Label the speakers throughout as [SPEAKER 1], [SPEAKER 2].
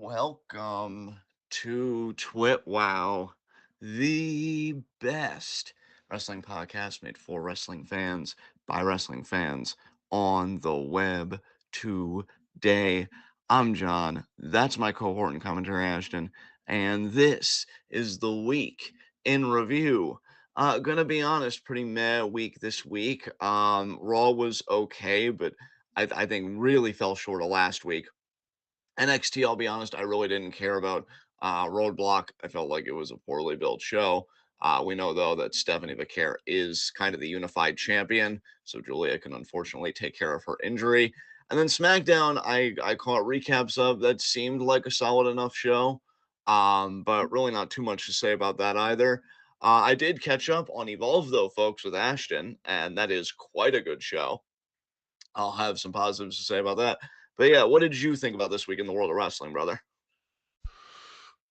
[SPEAKER 1] Welcome to TWitWoW, the best wrestling podcast made for wrestling fans by wrestling fans on the web today. I'm John. That's my cohort and commentary, Ashton. And this is the week in review. Gonna be honest, pretty meh week this week. Raw was okay, but I think really fell short of last week. NXT, I'll be honest, I really didn't care about Roadblock. I felt like it was a poorly built show. We know, though, that Stephanie Vaquer is kind of the unified champion, so Julia can unfortunately take care of her injury. And then SmackDown, I caught recaps of that seemed like a solid enough show, but really not too much to say about that either. I did catch up on Evolve, though, folks, with Ashton, and that is quite a good show. I'll have some positives to say about that. But yeah, what did you think about this week in the world of wrestling, brother?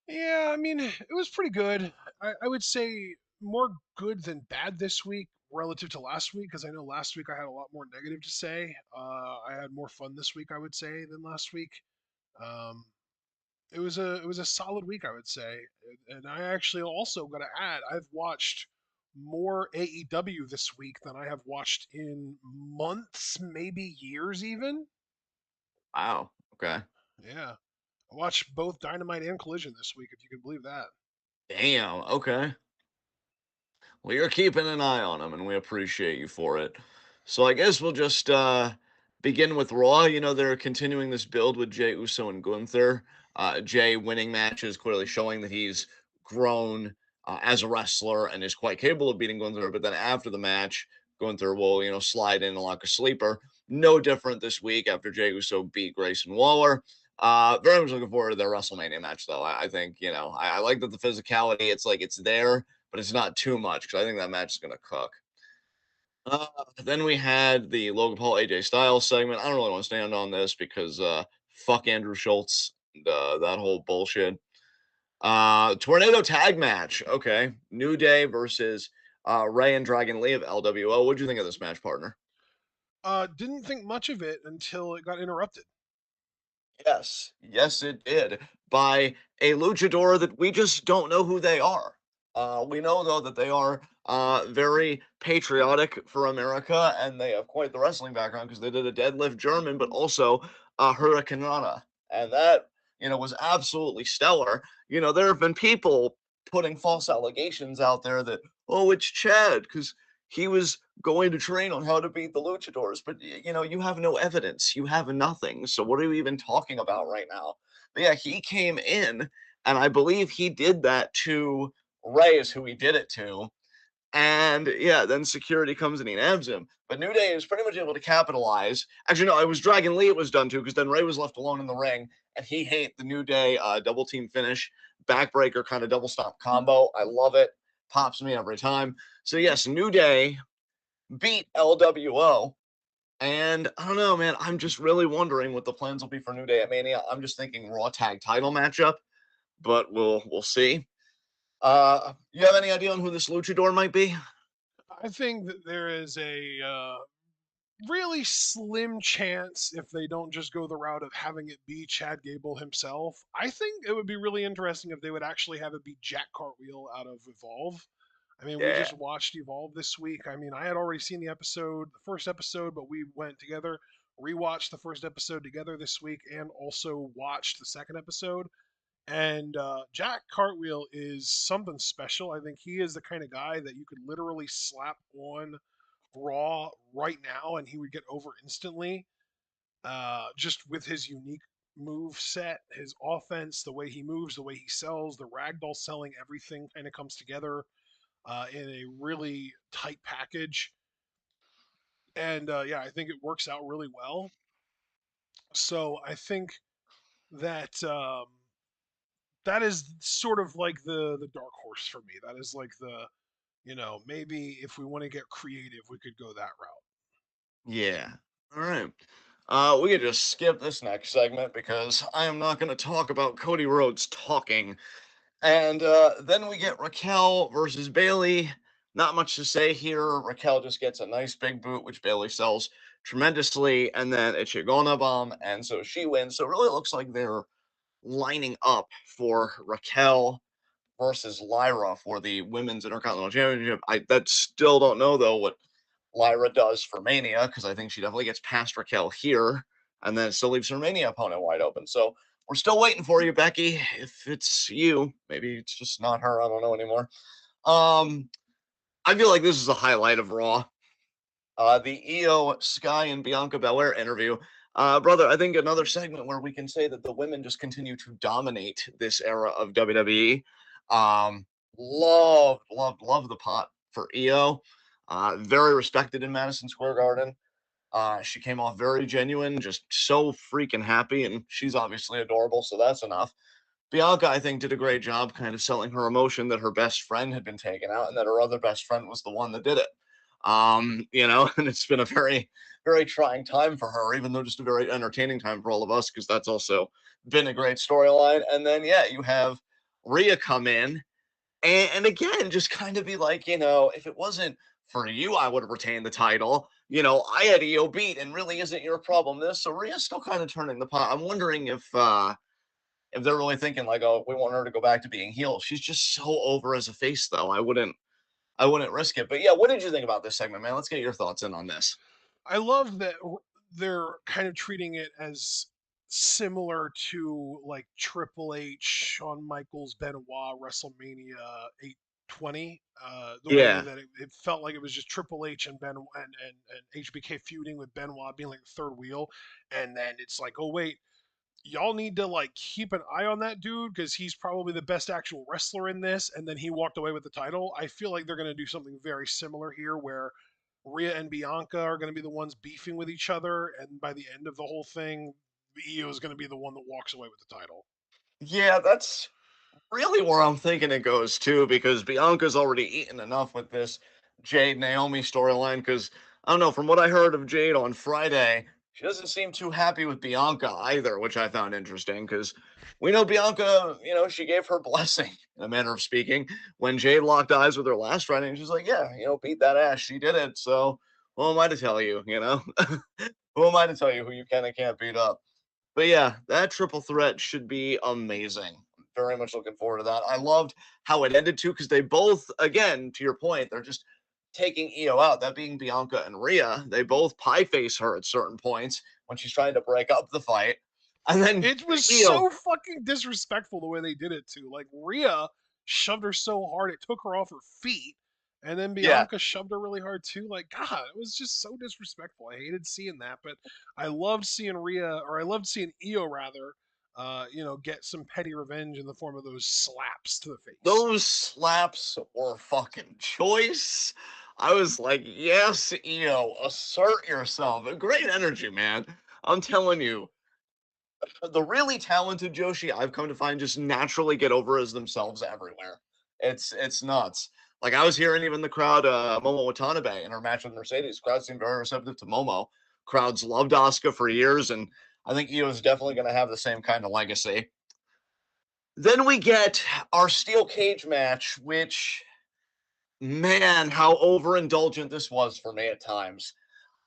[SPEAKER 2] Yeah, I mean, it was pretty good. I would say more good than bad this week relative to last week, because I know last week I had a lot more negative to say. I had more fun this week, I would say, than last week. Um, it was a solid week, I would say, and I actually also got to add, I've watched more AEW this week than I have watched in months, maybe years, even.
[SPEAKER 1] Wow. Okay.
[SPEAKER 2] Yeah, I watched both Dynamite and Collision this week, if you can believe that.
[SPEAKER 1] Damn. Okay. Well, you're keeping an eye on them, and we appreciate you for it. So I guess we'll just begin with Raw. You know, they're continuing this build with Jey Uso and Gunther. Jey winning matches, clearly showing that he's grown as a wrestler and is quite capable of beating Gunther. But then after the match, Gunther will, slide in like a sleeper. No different this week after Jey Uso beat Grayson Waller. Very much looking forward to their WrestleMania match, though. I think, I like that the physicality, it's like it's there, but it's not too much because I think that match is going to cook. Uh, then we had the Logan Paul AJ Styles segment. I don't really want to stand on this because fuck Andrew Schultz and that whole bullshit. Tornado tag match. Okay. New Day versus Ray and Dragon Lee of LWO. What do you think of this match, partner?
[SPEAKER 2] Didn't think much of it until it got interrupted.
[SPEAKER 1] Yes, yes, it did. By a luchador that we just don't know who they are. We know, though, that they are very patriotic for America, and they have quite the wrestling background because they did a deadlift German, but also a hurricanrana. And that, was absolutely stellar. There have been people putting false allegations out there that, oh, it's Chad, because he was going to train on how to beat the luchadors, but you have no evidence, you have nothing, so what are you even talking about right now? But yeah, he came in, and I believe he did that to Ray, is who he did it to. And yeah, then security comes and he nabs him. But New Day is pretty much able to capitalize. Actually, no, it was Dragon Lee it was done to, because then Ray was left alone in the ring, and he hate the New Day double team finish, backbreaker kind of double stomp combo. I love it. Pops me every time. So yes, New Day beat LWO. And I don't know, man. I'm just really wondering what the plans will be for New Day at Mania. I'm just thinking Raw Tag Title matchup, but we'll see. You have any idea on who this luchador might be?
[SPEAKER 2] I think that there is a really slim chance if they don't just go the route of having it be Chad Gable himself. I think it would be really interesting if they would actually have it be Jack Cartwheel out of Evolve. I mean, we
[SPEAKER 1] Yeah.
[SPEAKER 2] just watched Evolve this week. I mean, I had already seen the first episode, but we went together, rewatched the first episode together this week, and also watched the second episode. And Jack Cartwheel is something special. I think he is the kind of guy that you could literally slap on Raw right now and he would get over instantly. Just with his unique move set, his offense, the way he moves, the way he sells, the ragdoll selling, everything kind of comes together in a really tight package. And yeah, I think it works out really well. So I think that that is sort of like the dark horse for me. That is like the maybe if we want to get creative, we could go that route.
[SPEAKER 1] Yeah. All right. We could just skip this next segment because I am not going to talk about Cody Rhodes talking. And then we get Raquel versus Bailey. Not much to say here. Raquel just gets a nice big boot, which Bailey sells tremendously, and then it's Shigona bomb, and so she wins. So it really looks like they're lining up for Raquel versus Lyra for the Women's Intercontinental Championship. I that still don't know though what Lyra does for Mania because I think she definitely gets past Raquel here, and then it still leaves her Mania opponent wide open. So we're still waiting for you, Becky. If it's you, maybe it's just not her. I don't know anymore. Um, I feel like this is a highlight of Raw. The Io Sky and Bianca Belair interview. Brother, I think another segment where we can say that the women just continue to dominate this era of WWE. Love the pot for Io. Very respected in Madison Square Garden. She came off very genuine, just so freaking happy, and she's obviously adorable, so that's enough. Bianca, I think, did a great job kind of selling her emotion that her best friend had been taken out and that her other best friend was the one that did it. And it's been a very trying time for her, even though just a very entertaining time for all of us, because that's also been a great storyline. And then, yeah, you have Rhea come in and again, just kind of be like, if it wasn't for you, I would have retained the title. I had EO beat, and really isn't your problem this. So Rhea's still kind of turning the pot. I'm wondering if they're really thinking like, oh, we want her to go back to being heel. She's just so over as a face, though. I wouldn't risk it. But yeah, what did you think about this segment, man? Let's get your thoughts in on this.
[SPEAKER 2] I love that they're kind of treating it as similar to like Triple H, Shawn Michaels, Benoit, WrestleMania 820. The way
[SPEAKER 1] Yeah.
[SPEAKER 2] that it felt like it was just Triple H and and HBK feuding with Benoit being like the third wheel, and then it's like, oh wait, y'all need to like keep an eye on that dude because he's probably the best actual wrestler in this. And then he walked away with the title. I feel like they're going to do something very similar here where Rhea and Bianca are going to be the ones beefing with each other. And by the end of the whole thing, Io is going to be the one that walks away with the title.
[SPEAKER 1] Yeah, that's really where I'm thinking it goes too, because Bianca's already eaten enough with this Jade Naomi storyline. Because I don't know, from what I heard of Jade on Friday, she doesn't seem too happy with Bianca either, which I found interesting. Because we know Bianca, she gave her blessing, in a manner of speaking, when Jade locked eyes with her last Friday, and she's like, "Yeah, beat that ass. She did it. So who am I to tell you? Who am I to tell you who you can and can't beat up?" But yeah, that triple threat should be amazing. Very much looking forward to that. I loved how it ended too, because they both, again, to your point, they're just taking Io out. That being Bianca and Rhea, they both pie face her at certain points when she's trying to break up the fight. And then
[SPEAKER 2] It was
[SPEAKER 1] Io,
[SPEAKER 2] so fucking disrespectful the way they did it too. Like Rhea shoved her so hard it took her off her feet, and then
[SPEAKER 1] yeah,
[SPEAKER 2] Bianca shoved her really hard too. Like God, it was just so disrespectful. I hated seeing that, but I loved seeing I loved seeing Io rather, get some petty revenge in the form of those slaps to the face.
[SPEAKER 1] those slaps were fucking choice. I was like, yes, Io, assert yourself. Great energy, man. I'm telling you, the really talented Joshi, I've come to find, just naturally get over as themselves everywhere. It's nuts. Like I was hearing even the crowd, Momo Watanabe in her match with Mercedes. Crowd seemed very receptive to Momo. Crowds loved Asuka for years, and I think Io is definitely going to have the same kind of legacy. Then we get our steel cage match, which, man, how overindulgent this was for me at times.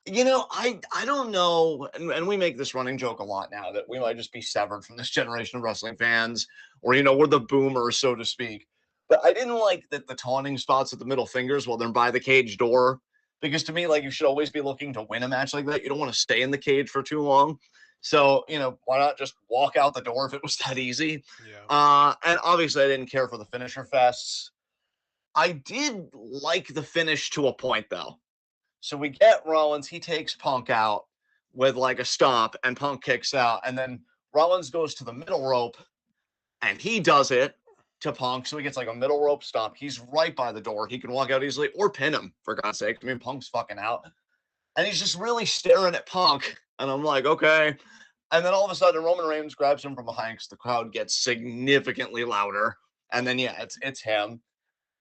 [SPEAKER 1] I don't know, and we make this running joke a lot now that we might just be severed from this generation of wrestling fans, or we're the boomers, so to speak. But I didn't like that the taunting spots at the middle fingers while they're by the cage door, because to me, like you should always be looking to win a match like that. You don't want to stay in the cage for too long. So why not just walk out the door if it was that easy?
[SPEAKER 2] Yeah.
[SPEAKER 1] And obviously, I didn't care for the finisher fests. I did like the finish to a point, though. So we get Rollins, he takes Punk out with like a stomp, and Punk kicks out. And then Rollins goes to the middle rope and he does it to Punk. So he gets like a middle rope stomp. He's right by the door. He can walk out easily or pin him, for God's sake. I mean, Punk's fucking out. And he's just really staring at Punk. And I'm like, okay. And then all of a sudden, Roman Reigns grabs him from behind because the crowd gets significantly louder. And then, yeah, it's him.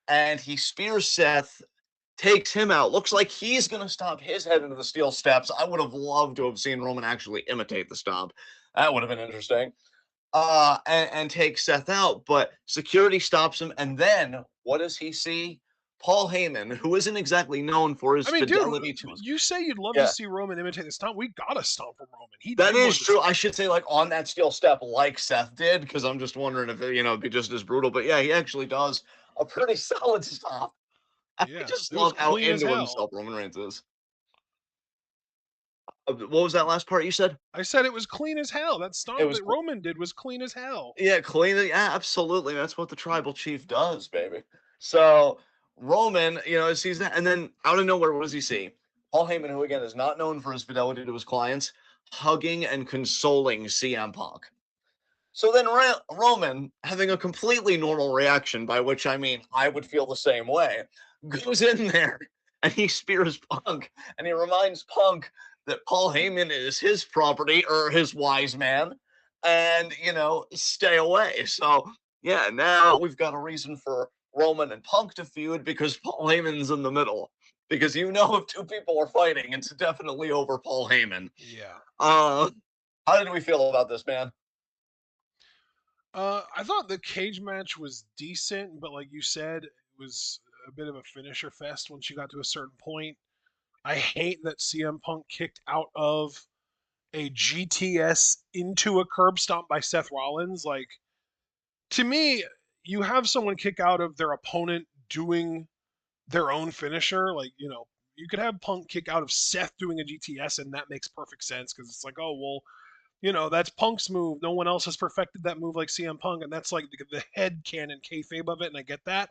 [SPEAKER 1] And he spears Seth, takes him out. Looks like he's going to stomp his head into the steel steps. I would have loved to have seen Roman actually imitate the stomp. That would have been interesting. And take Seth out, but security stops him. And then what does he see? Paul Heyman, who isn't exactly known for his
[SPEAKER 2] I mean, dude,
[SPEAKER 1] fidelity to his.
[SPEAKER 2] you say you'd love to
[SPEAKER 1] Yeah,
[SPEAKER 2] see Roman imitate the stomp. We got a stomp from Roman. He
[SPEAKER 1] that
[SPEAKER 2] did
[SPEAKER 1] is
[SPEAKER 2] one to
[SPEAKER 1] true. I
[SPEAKER 2] Seth.
[SPEAKER 1] should say, like, on that steel step, like Seth did, because I'm just wondering if it'd be just as brutal. But yeah, he actually does a pretty solid stop. I
[SPEAKER 2] Yeah,
[SPEAKER 1] just
[SPEAKER 2] it was
[SPEAKER 1] love how
[SPEAKER 2] clean as
[SPEAKER 1] into
[SPEAKER 2] hell.
[SPEAKER 1] himself Roman Reigns is. What was that last part you said?
[SPEAKER 2] I said it was clean as hell. That
[SPEAKER 1] It
[SPEAKER 2] stomp
[SPEAKER 1] was
[SPEAKER 2] that Roman did was clean as hell.
[SPEAKER 1] Yeah, clean it. Yeah, absolutely. That's what the tribal chief does, baby. So Roman, sees that, and then out of nowhere, what does he see? Paul Heyman, who again is not known for his fidelity to his clients, hugging and consoling CM Punk. So then Roman, having a completely normal reaction, by which I mean I would feel the same way, goes in there and he spears Punk, and he reminds Punk that Paul Heyman is his property or his wise man, and stay away. So yeah, now we've got a reason for Roman and Punk to feud because Paul Heyman's in the middle. Because if two people are fighting, it's definitely over Paul Heyman.
[SPEAKER 2] Yeah.
[SPEAKER 1] Uh, how did we feel about this, man?
[SPEAKER 2] I thought the cage match was decent, but like you said, it was a bit of a finisher fest once you got to a certain point. I hate that CM Punk kicked out of a GTS into a curb stomp by Seth Rollins. Like, to me, you have someone kick out of their opponent doing their own finisher. Like, you could have Punk kick out of Seth doing a GTS, and that makes perfect sense because it's like, oh, well, that's Punk's move. No one else has perfected that move like CM Punk, and that's like the head canon kayfabe of it, and I get that.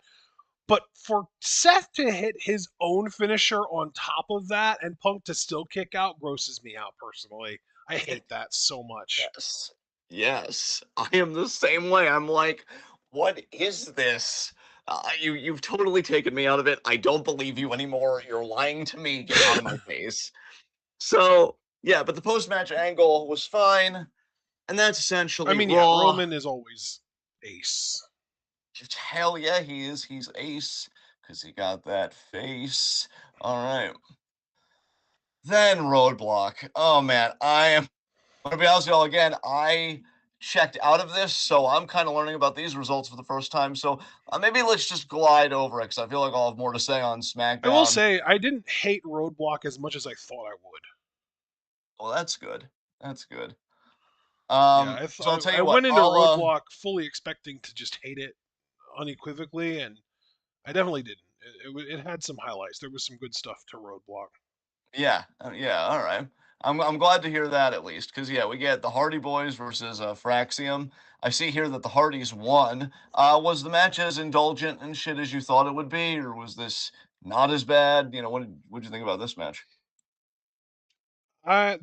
[SPEAKER 2] But for Seth to hit his own finisher on top of that and Punk to still kick out grosses me out personally. I hate that so much.
[SPEAKER 1] Yes. Yes. I am the same way. I'm like, what is this? You've totally taken me out of it. I don't believe you anymore. You're lying to me. Get out of my face. So yeah, but the post match angle was fine, and that's
[SPEAKER 2] I
[SPEAKER 1] essentially
[SPEAKER 2] mean, yeah,
[SPEAKER 1] Raw.
[SPEAKER 2] Roman is always ace.
[SPEAKER 1] Just hell yeah, he is. He's ace because he got that face. All right. Then Roadblock. Oh man, I'm gonna be honest with y'all again. I checked out of this, so I'm kind of learning about these results for the first time. So maybe let's just glide over it because I feel like I'll have more to say on
[SPEAKER 2] I will
[SPEAKER 1] SmackDown.
[SPEAKER 2] say I didn't hate Roadblock as much as I thought I would.
[SPEAKER 1] Well, that's good. That's good.
[SPEAKER 2] Yeah,
[SPEAKER 1] So I'll tell
[SPEAKER 2] I
[SPEAKER 1] you what.
[SPEAKER 2] went into
[SPEAKER 1] I'll
[SPEAKER 2] Roadblock fully expecting to just hate it unequivocally, and I definitely didn't. It had some highlights. There was some good stuff to Roadblock.
[SPEAKER 1] Yeah, yeah. All right. I'm glad to hear that at least because yeah, we get the Hardy Boys versus Fraxium. I see here that the Hardys won. Was the match as indulgent and shit as you thought it would be, or was this not as bad? What did you think about this match?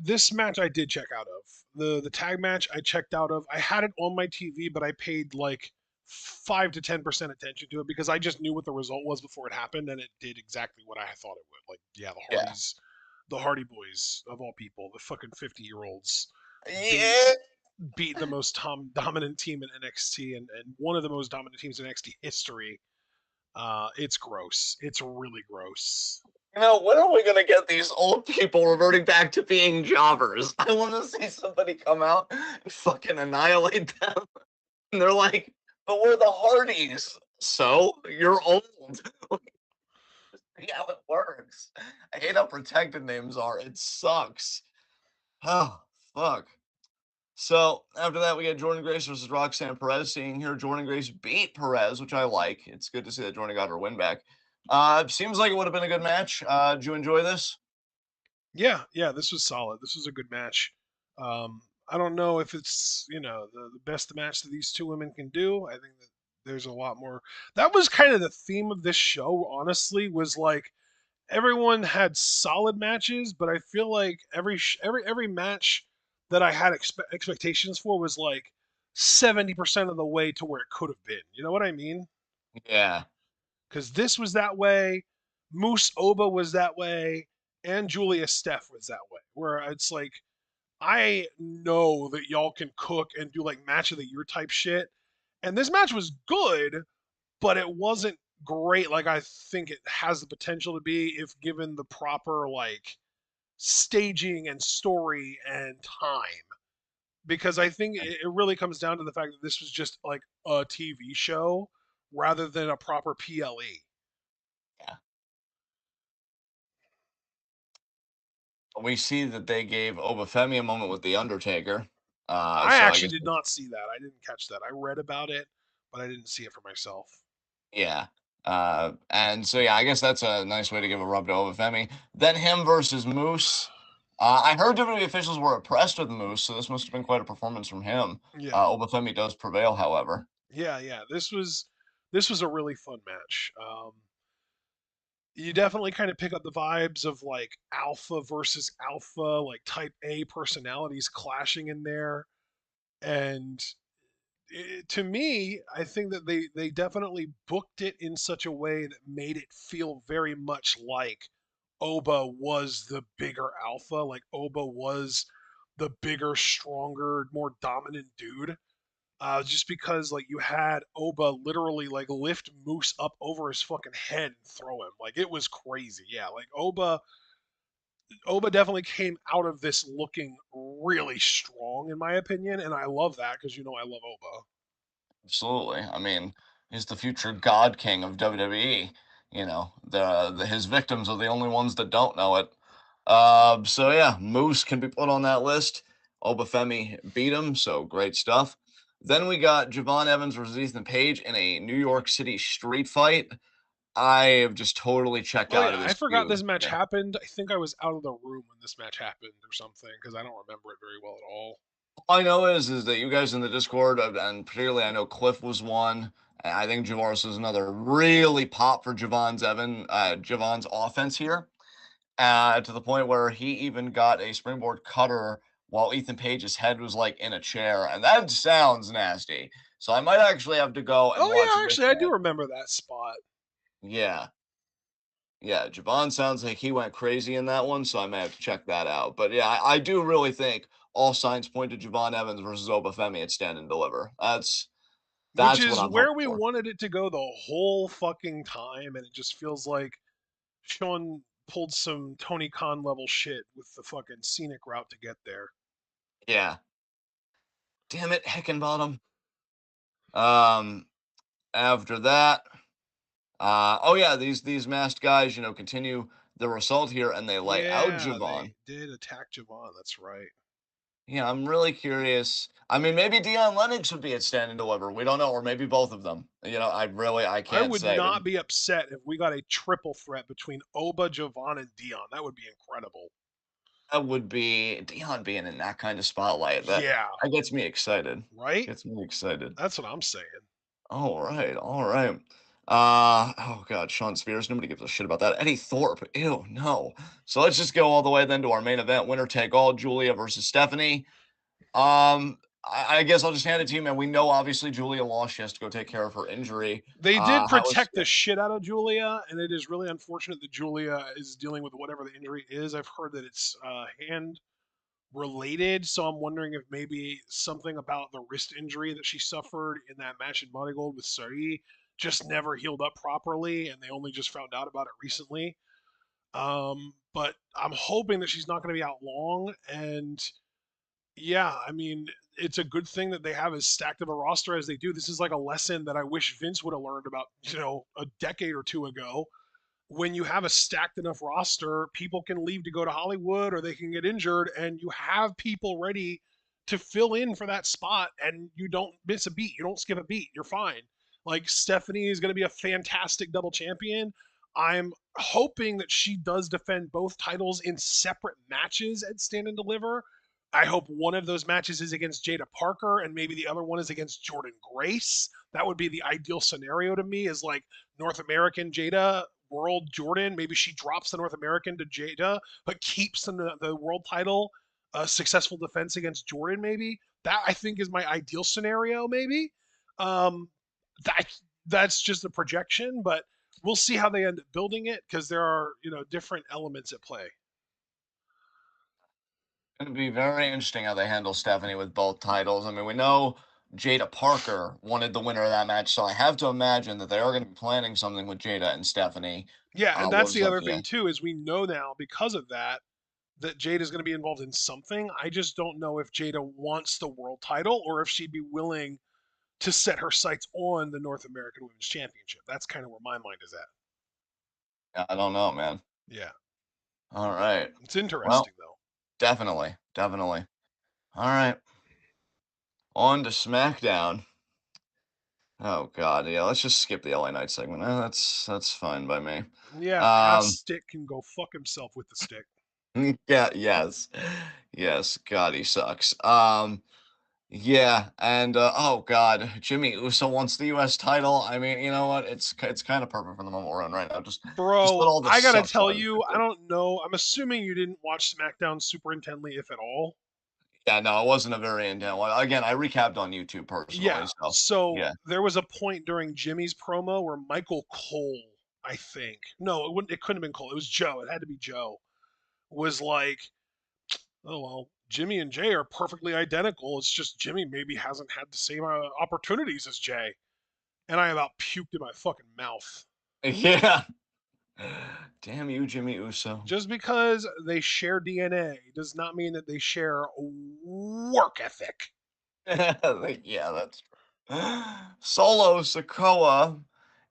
[SPEAKER 2] This match I did check out of. The tag match I checked out of. I had it on my TV, but I paid like 5 to 10% attention to it because I just knew what the result was before it happened, and it did exactly what I thought it would. Like, yeah,
[SPEAKER 1] Yeah.
[SPEAKER 2] the Hardy Boys of all people, the fucking 50-year-olds, beat
[SPEAKER 1] Yeah.
[SPEAKER 2] beat the most dominant team in NXT and one of the most dominant teams in NXT history. It's gross. It's really gross.
[SPEAKER 1] When are we gonna get these old people reverting back to being jobbers? I want to see somebody come out and fucking annihilate them. And they're like, but we're the Hardys. So you're old. See how it works. I hate how protected names are. It sucks. Oh, fuck. So after that, we get Jordan Grace versus Roxanne Perez. Seeing here, Jordan Grace beat Perez, which I like. It's good to see that Jordan got her win back. Seems like it would have been a good match. Did you enjoy this?
[SPEAKER 2] Yeah, yeah, this was solid. This was a good match. I don't know if it's the best match that these two women can do. I think that there's a lot more. That was kind of the theme of this show. Honestly, was like everyone had solid matches, but I feel like every match that I had expectations for was like 70% of the way to where it could have been. You know what I mean?
[SPEAKER 1] Yeah.
[SPEAKER 2] Because this was that way, Moose Oba was that way, and Julia Steph was that way. Where it's like, I know that y'all can cook and do like match of the year type shit. And this match was good, but it wasn't great like I think it has the potential to be if given the proper like staging and story and time. Because I think it really comes down to the fact that this was just like a TV show rather than a proper PLE.
[SPEAKER 1] we see that they gave Obafemi a moment with the Undertaker.
[SPEAKER 2] I
[SPEAKER 1] So I
[SPEAKER 2] actually
[SPEAKER 1] guess
[SPEAKER 2] did not see that. I didn't catch that. I read about it, but I didn't see it for myself.
[SPEAKER 1] yeah. And so yeah, I guess that's a nice way to give a rub to Obafemi. Then him versus Moose. I heard WWE officials were impressed with Moose, so this must have been quite a performance from him.
[SPEAKER 2] Yeah,
[SPEAKER 1] Obafemi does prevail, however.
[SPEAKER 2] yeah. This was a really fun match. You definitely kind of pick up the vibes of like alpha versus alpha, like type A personalities clashing in there. And to me, I think that they definitely booked it in such a way that made it feel very much like Oba was the bigger alpha, like Oba was the bigger, stronger, more dominant dude. Just because like you had Oba literally like lift Moose up over his fucking head and throw him, like it was crazy. Yeah, like Oba definitely came out of this looking really strong, in my opinion, and I love that because I love Oba.
[SPEAKER 1] Absolutely. I mean, he's the future God King of WWE. His victims are the only ones that don't know it. So yeah, Moose can be put on that list. Obafemi beat him, so great stuff. Then we got Javon Evans versus Ethan Page in a New York City street fight. I have just totally checked
[SPEAKER 2] Oh
[SPEAKER 1] out
[SPEAKER 2] yeah,
[SPEAKER 1] of
[SPEAKER 2] I
[SPEAKER 1] this
[SPEAKER 2] forgot
[SPEAKER 1] feud.
[SPEAKER 2] this match
[SPEAKER 1] Yeah.
[SPEAKER 2] happened. I think I was out of the room when this match happened or something because I don't remember it very well at all.
[SPEAKER 1] All I know is that you guys in the Discord, and particularly I know Cliff was one. And I think Javaris was another. Really pop for Javon's offense here, to the point where he even got a springboard cutter while Ethan Page's head was like in a chair, and that sounds nasty. So I might actually have to go and
[SPEAKER 2] Oh
[SPEAKER 1] watch
[SPEAKER 2] yeah,
[SPEAKER 1] this
[SPEAKER 2] actually I do
[SPEAKER 1] match.
[SPEAKER 2] remember that spot.
[SPEAKER 1] Yeah, yeah, Javon sounds like he went crazy in that one, so I may have to check that out. But yeah, I do really think all signs point to Javon Evans versus Obafemi at Stand and Deliver.
[SPEAKER 2] Which
[SPEAKER 1] That's what
[SPEAKER 2] is
[SPEAKER 1] I'm
[SPEAKER 2] where
[SPEAKER 1] hoping
[SPEAKER 2] we
[SPEAKER 1] for.
[SPEAKER 2] wanted it to go the whole fucking time, and it just feels like Sean pulled some Tony Khan level shit with the fucking scenic route to get there.
[SPEAKER 1] Yeah. Damn it, Heckenbottom. Um, After that, oh yeah, these masked guys, continue their assault here, and they lay out
[SPEAKER 2] Yeah, they
[SPEAKER 1] Javon.
[SPEAKER 2] did attack Javon. That's right.
[SPEAKER 1] Yeah, I'm really curious. I mean, maybe Dion Lennox would be at Stand and Deliver. We don't know, or maybe both of them. I
[SPEAKER 2] I
[SPEAKER 1] can't
[SPEAKER 2] would
[SPEAKER 1] say.
[SPEAKER 2] not be upset if we got a triple threat between Oba, Javon, and Dion. That would be incredible.
[SPEAKER 1] That would be Dion being in that kind of spotlight.
[SPEAKER 2] Yeah,
[SPEAKER 1] That gets me excited.
[SPEAKER 2] right?
[SPEAKER 1] Gets me excited.
[SPEAKER 2] That's what I'm saying.
[SPEAKER 1] All right, all right. Oh God, Sean Spears. Nobody gives a shit about that. Eddie Thorpe. Ew, no. So let's just go all the way then to our main event: winner take all. Julia versus Stephanie. I guess I'll just hand it to you, man. We know obviously Julia lost. She has to go take care of her injury.
[SPEAKER 2] They did
[SPEAKER 1] How was
[SPEAKER 2] protect the shit out of Julia, and it is really unfortunate that Julia is dealing with whatever the injury is. I've heard that it's hand related, so I'm wondering if maybe something about the wrist injury that she suffered in that match in Money Gold with Sari just never healed up properly, and they only just found out about it recently. But I'm hoping that she's not going to be out long, and yeah, I mean, it's a good thing that they have as stacked of a roster as they do. This is like a lesson that I wish Vince would have learned about, a decade or two ago. When you have a stacked enough roster, people can leave to go to Hollywood or they can get injured, and you have people ready to fill in for that spot, and you don't miss a beat. You don't skip a beat. You're fine. Like Stephanie is going to be a fantastic double champion. I'm hoping that she does defend both titles in separate matches at Stand and Deliver. I hope one of those matches is against Jada Parker and maybe the other one is against Jordan Grace. That would be the ideal scenario to me, is like North American Jada, World Jordan. Maybe she drops the North American to Jada, but keeps the world title. A successful defense against Jordan, maybe. That I think is my ideal scenario, maybe. Um, that that's just a projection, but we'll see how they end up building it because there are different elements at play.
[SPEAKER 1] going to be very interesting how they handle Stephanie with both titles. I mean, we know Jada Parker wanted the winner of that match, so I have to imagine that they are going to be planning something with Jada and Stephanie.
[SPEAKER 2] Yeah, and
[SPEAKER 1] What
[SPEAKER 2] that's
[SPEAKER 1] is
[SPEAKER 2] the
[SPEAKER 1] up?
[SPEAKER 2] other
[SPEAKER 1] Yeah,
[SPEAKER 2] thing too, is we know now because of that Jade is going to be involved in something. I just don't know if Jada wants the world title or if she'd be willing to set her sights on the North American Women's Championship. That's kind of where my mind is at.
[SPEAKER 1] I don't know, man.
[SPEAKER 2] Yeah,
[SPEAKER 1] All right.
[SPEAKER 2] it's
[SPEAKER 1] Well,
[SPEAKER 2] interesting
[SPEAKER 1] Definitely, definitely. All right, on to SmackDown. Oh God, yeah. Let's just skip the LA Knight segment. That's fine by me.
[SPEAKER 2] Yeah, ass
[SPEAKER 1] Um,
[SPEAKER 2] stick can go fuck himself with the stick.
[SPEAKER 1] yeah, yes, yes. God, he sucks. Yeah, and oh God, Jimmy Uso wants the U.S. title. I mean, you know what? It's kind of perfect for the moment we're in right now. Just
[SPEAKER 2] Bro,
[SPEAKER 1] let all the
[SPEAKER 2] I gotta
[SPEAKER 1] suck
[SPEAKER 2] tell
[SPEAKER 1] talk
[SPEAKER 2] you,
[SPEAKER 1] get
[SPEAKER 2] I
[SPEAKER 1] good.
[SPEAKER 2] don't know. I'm assuming you didn't watch SmackDown super intently, if at all.
[SPEAKER 1] Yeah, no, it wasn't a very in-depth one. Again, I recapped on YouTube
[SPEAKER 2] Yeah,
[SPEAKER 1] personally, so
[SPEAKER 2] so
[SPEAKER 1] yeah.
[SPEAKER 2] there was a point during Jimmy's promo where Michael Cole, I think, no, it wouldn't. It couldn't have been Cole. It was Joe. It had to be Joe. Was like, oh well, Jimmy and Jay are perfectly identical. It's just Jimmy maybe hasn't had the same opportunities as Jay. And I about puked in my fucking mouth.
[SPEAKER 1] Yeah. Damn you, Jimmy Uso.
[SPEAKER 2] Just because they share DNA does not mean that they share work ethic.
[SPEAKER 1] Like, yeah, that's true. Solo Sokoa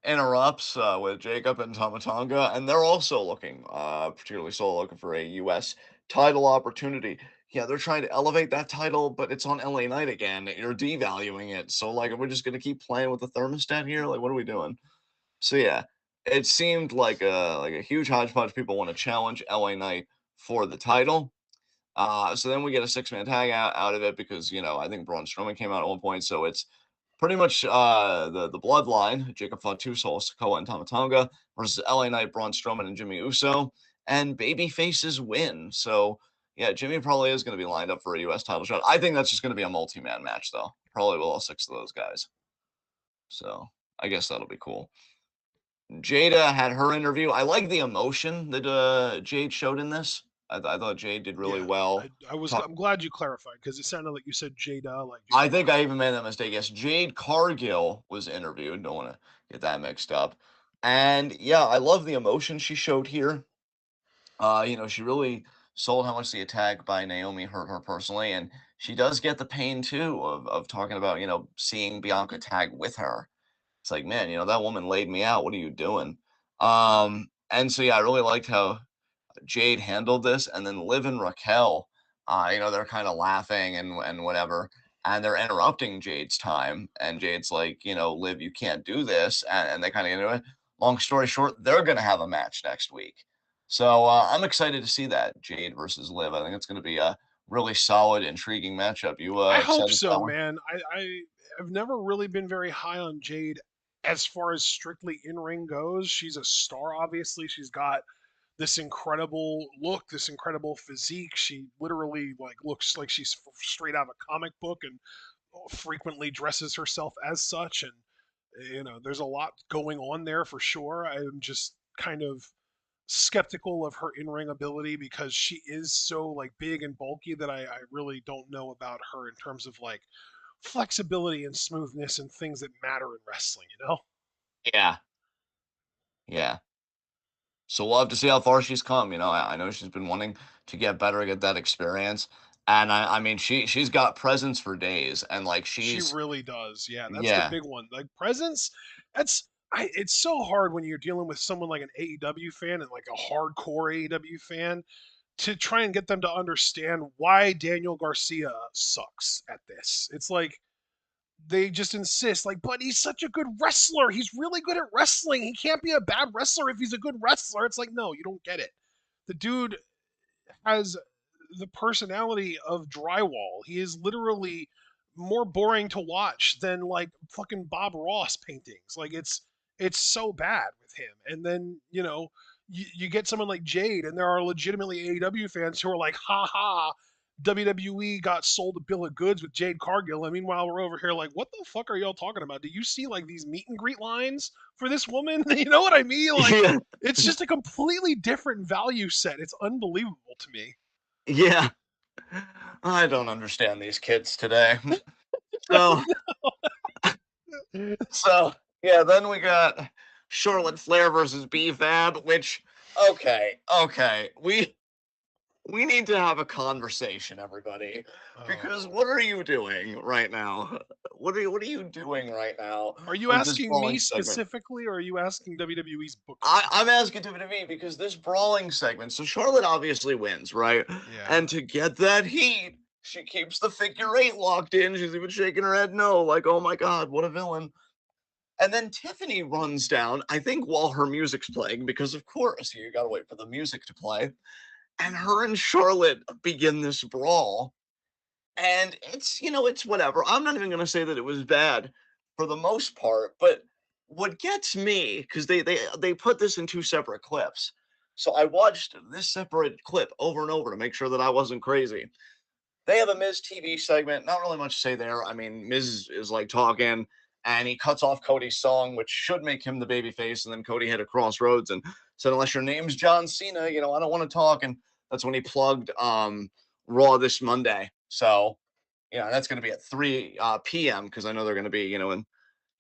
[SPEAKER 1] interrupts with Jacob and Tomatonga, and they're also looking, particularly Solo, looking for a U.S. title opportunity. Yeah, they're trying to elevate that title, but it's on LA Knight again. You're devaluing it. So, like, we're just gonna keep playing with the thermostat here. Like, what are we doing? So yeah, it seemed like a huge hodgepodge. People want to challenge LA Knight for the title. So then we get a six-man tag out of it because I think Braun Strowman came out at one point. So it's pretty much the bloodline: Jacob Fatu, Solo Sikoa, and Tamatonga versus LA Knight, Braun Strowman, and Jimmy Uso, and baby faces win. So yeah, Jimmy probably is going to be lined up for a U.S. title shot. I think that's just going to be a multi-man match though. Probably with all six of those guys. So I guess that'll be cool. Jada had her interview. I like the emotion that Jade showed in this. I thought Jade did really
[SPEAKER 2] Yeah,
[SPEAKER 1] well.
[SPEAKER 2] I'm glad you clarified because it sounded like you said Jada, like
[SPEAKER 1] I
[SPEAKER 2] Jada
[SPEAKER 1] think I
[SPEAKER 2] Cargill.
[SPEAKER 1] even made that mistake. Yes, Jade Cargill was interviewed. Don't want to get that mixed up. And yeah, I love the emotion she showed here. She really sold how much the attack by Naomi hurt her personally, and she does get the pain too of talking about seeing Bianca tag with her. It's like, man, that woman laid me out. What are you doing? And so yeah, I really liked how Jade handled this, and then Liv and Raquel, they're kind of laughing and whatever, and they're interrupting Jade's time, and Jade's like, Liv, you can't do this, and they kind of get into it. Long story short, they're gonna have a match next week, so I'm excited to see that Jade versus Liv. I think it's gonna be a really solid, intriguing matchup. You
[SPEAKER 2] I hope
[SPEAKER 1] excited for
[SPEAKER 2] so,
[SPEAKER 1] that one?
[SPEAKER 2] man. I have never really been very high on Jade as far as strictly in ring goes. She's a star, obviously. She's got this incredible look, this incredible physique. She literally like looks like she's straight out of a comic book and frequently dresses herself as such. And there's a lot going on there for sure. I'm just kind of skeptical of her in-ring ability because she is so like big and bulky that I really don't know about her in terms of like flexibility and smoothness and things that matter in wrestling.
[SPEAKER 1] Yeah, yeah. So we'll have to see how far she's come. I know she's been wanting to get better, get that experience, and I mean she's got presence for days, and like
[SPEAKER 2] She
[SPEAKER 1] she's
[SPEAKER 2] really does. Yeah, that's the
[SPEAKER 1] yeah
[SPEAKER 2] big one. Like presence, it's so hard when you're dealing with someone like an AEW fan and like a hardcore AEW fan to try and get them to understand why Daniel Garcia sucks at this. It's like they just insist, like, but he's such a good wrestler. He's really good at wrestling. He can't be a bad wrestler if he's a good wrestler. It's like, no, you don't get it. The dude has the personality of drywall. He is literally more boring to watch than like fucking Bob Ross paintings. Like it's so bad with him. And then, you get someone like Jade, and there are legitimately AEW fans who are like, ha ha, WWE got sold a bill of goods with Jade Cargill. And meanwhile, we're over here like, what the fuck are y'all talking about? Do you see like these meet and greet lines for this woman? You know what I mean? Like,
[SPEAKER 1] yeah
[SPEAKER 2] it's just a completely different value set. It's unbelievable to me.
[SPEAKER 1] yeah. I don't understand these kids today. So so yeah, then we got Charlotte Flair versus B Fab, which okay, we need to have a conversation, everybody, because
[SPEAKER 2] Oh,
[SPEAKER 1] what are you doing right now? what are you doing right now
[SPEAKER 2] Are you
[SPEAKER 1] with this
[SPEAKER 2] asking me
[SPEAKER 1] brawling segment?
[SPEAKER 2] specifically, or are you asking WWE's booking?
[SPEAKER 1] I'm asking WWE because this brawling segment. So Charlotte obviously wins, right?
[SPEAKER 2] Yeah.
[SPEAKER 1] And to get that heat, she keeps the figure eight locked in. She's even shaking her head no, like, oh my god, what a villain. And then Tiffany runs down, I think while her music's playing, because of course you gotta wait for the music to play. And her and Charlotte begin this brawl. And it's whatever. I'm not even gonna say that it was bad for the most part, but what gets me, because they put this in two separate clips. So I watched this separate clip over and over to make sure that I wasn't crazy. They have a Miz TV segment. Not really much to say there. I mean, Miz is like talking, and he cuts off Cody's song, which should make him the babyface. And then Cody hit a crossroads and said, "Unless your name's John Cena, I don't want to talk." And that's when he plugged Raw this Monday. So that's going to be at 3 p.m. because I know they're going to be in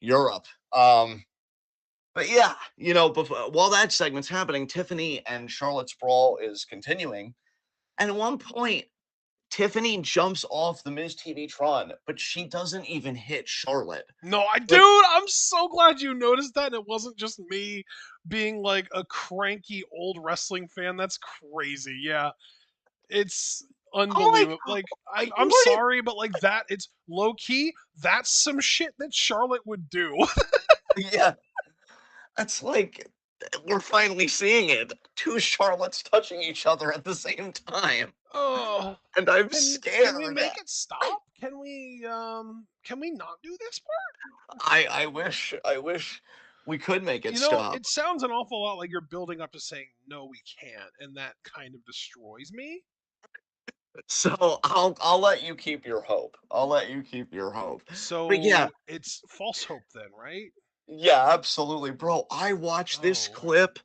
[SPEAKER 1] Europe. But yeah, before, while that segment's happening, Tiffany and Charlotte's brawl is continuing. And at one point, Tiffany jumps off the Miz TV Tron, but she doesn't even hit Charlotte.
[SPEAKER 2] No,
[SPEAKER 1] Like,
[SPEAKER 2] I'm so glad you noticed that. And it wasn't just me being like a cranky old wrestling fan. That's crazy. Yeah, it's
[SPEAKER 1] I'm like,
[SPEAKER 2] unbelievable. Like, I'm
[SPEAKER 1] what?
[SPEAKER 2] sorry, but like that, it's low key. That's some shit that Charlotte would do.
[SPEAKER 1] Yeah, it's like we're finally seeing it. Two Charlottes touching each other at the same time,
[SPEAKER 2] Oh,
[SPEAKER 1] and I'm
[SPEAKER 2] can we
[SPEAKER 1] scared.
[SPEAKER 2] make it stop? Can we not do this part?
[SPEAKER 1] I wish we could make it stop.
[SPEAKER 2] It sounds an awful lot like you're building up to saying no, we can't, and that kind of destroys me.
[SPEAKER 1] So I'll let you keep your hope. I'll let you keep your hope. But yeah,
[SPEAKER 2] So it's false hope then, right?
[SPEAKER 1] yeah, absolutely, bro. I watched this
[SPEAKER 2] Oh,
[SPEAKER 1] clip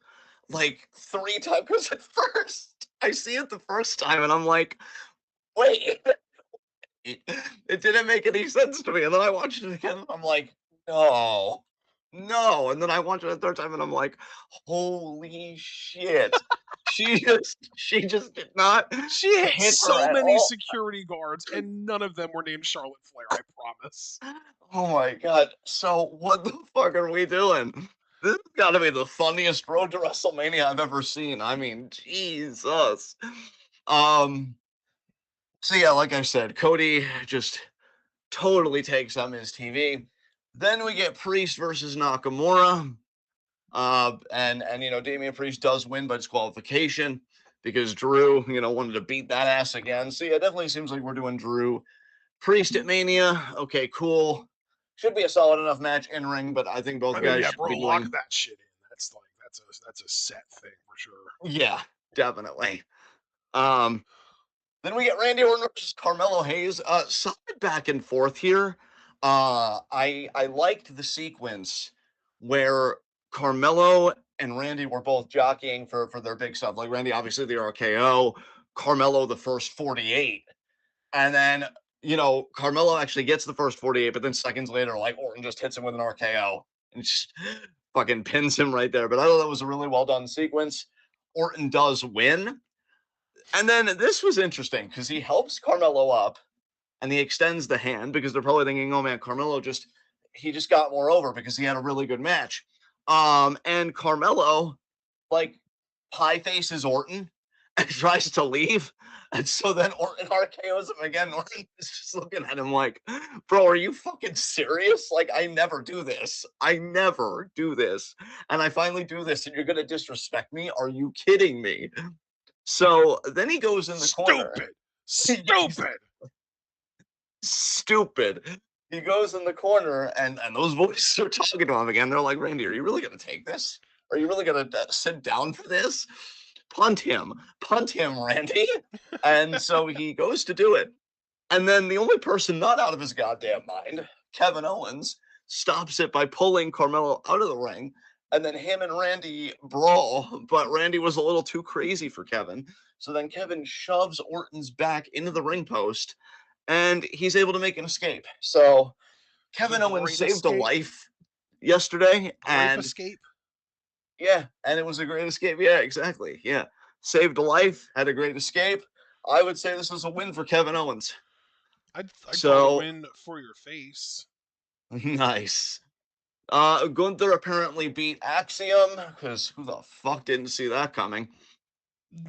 [SPEAKER 1] like 3 times because at first I see it the first time and I'm like, wait, it didn't make any sense to me. And then I watched it again and I'm like, no, no. And then I watched it a third time and I'm like, holy shit. She just did not
[SPEAKER 2] she hit
[SPEAKER 1] hit her
[SPEAKER 2] so
[SPEAKER 1] at
[SPEAKER 2] many
[SPEAKER 1] all.
[SPEAKER 2] security guards, and none of them were named Charlotte Flair. I promise.
[SPEAKER 1] Oh my god. So what the fuck are we doing? This has got to be the funniest road to WrestleMania I've ever seen. I mean, Jesus. Um, so yeah, like I said, Cody just totally takes on his TV. Then we get Priest versus Nakamura. And Damian Priest does win by disqualification because Drew, wanted to beat that ass again. So yeah, it definitely seems like we're doing Drew Priest at Mania. Okay, cool. Should be a solid enough match in ring, but I think both
[SPEAKER 2] I mean,
[SPEAKER 1] guys
[SPEAKER 2] yeah,
[SPEAKER 1] should
[SPEAKER 2] bro,
[SPEAKER 1] be
[SPEAKER 2] lock
[SPEAKER 1] doing.
[SPEAKER 2] that shit in. That's a set thing for sure.
[SPEAKER 1] Yeah, definitely. Um, then we get Randy Orton versus Carmelo Hayes. Solid back and forth here. I liked the sequence where Carmelo and Randy were both jockeying for their big stuff. Like Randy, obviously the RKO, Carmelo the first 48. And then, Carmelo actually gets the first 48, but then seconds later, like Orton just hits him with an RKO and just fucking pins him right there. But I thought that was a really well done sequence. Orton does win. And then this was interesting because he helps Carmelo up and he extends the hand because they're probably thinking, oh man, Carmelo he just got more over because he had a really good match. And Carmelo like pie faces Orton and tries to leave. And so then Orton RKO's him again. Orton is just looking at him like, bro, are you fucking serious? Like, I never do this. I never do this. And I finally do this, and you're going to disrespect me? Are you kidding me? So then he goes in the corner.
[SPEAKER 2] Stupid,
[SPEAKER 1] Yeah,
[SPEAKER 2] stupid.
[SPEAKER 1] stupid. He goes in the corner, and those voices are talking to him again. They're like, Randy, are you really going to take this? Are you really going to sit down for this? Punt him, Randy. And so he goes to do it. And then the only person not out of his goddamn mind, Kevin Owens, stops it by pulling Carmelo out of the ring. And then him and Randy brawl, but Randy was a little too crazy for Kevin. So then Kevin shoves Orton's back into the ring post and he's able to make an escape. So
[SPEAKER 2] The
[SPEAKER 1] Kevin Owens
[SPEAKER 2] great
[SPEAKER 1] saved a
[SPEAKER 2] escape,
[SPEAKER 1] life yesterday,
[SPEAKER 2] grape
[SPEAKER 1] and
[SPEAKER 2] escape.
[SPEAKER 1] yeah, and it was a great escape. Yeah, exactly. Yeah, saved a life, had a great escape. I would say this was a win for Kevin Owens.
[SPEAKER 2] I'd call it a
[SPEAKER 1] So
[SPEAKER 2] win for your face.
[SPEAKER 1] Nice. Gunther apparently beat Axiom because who the fuck didn't see that coming?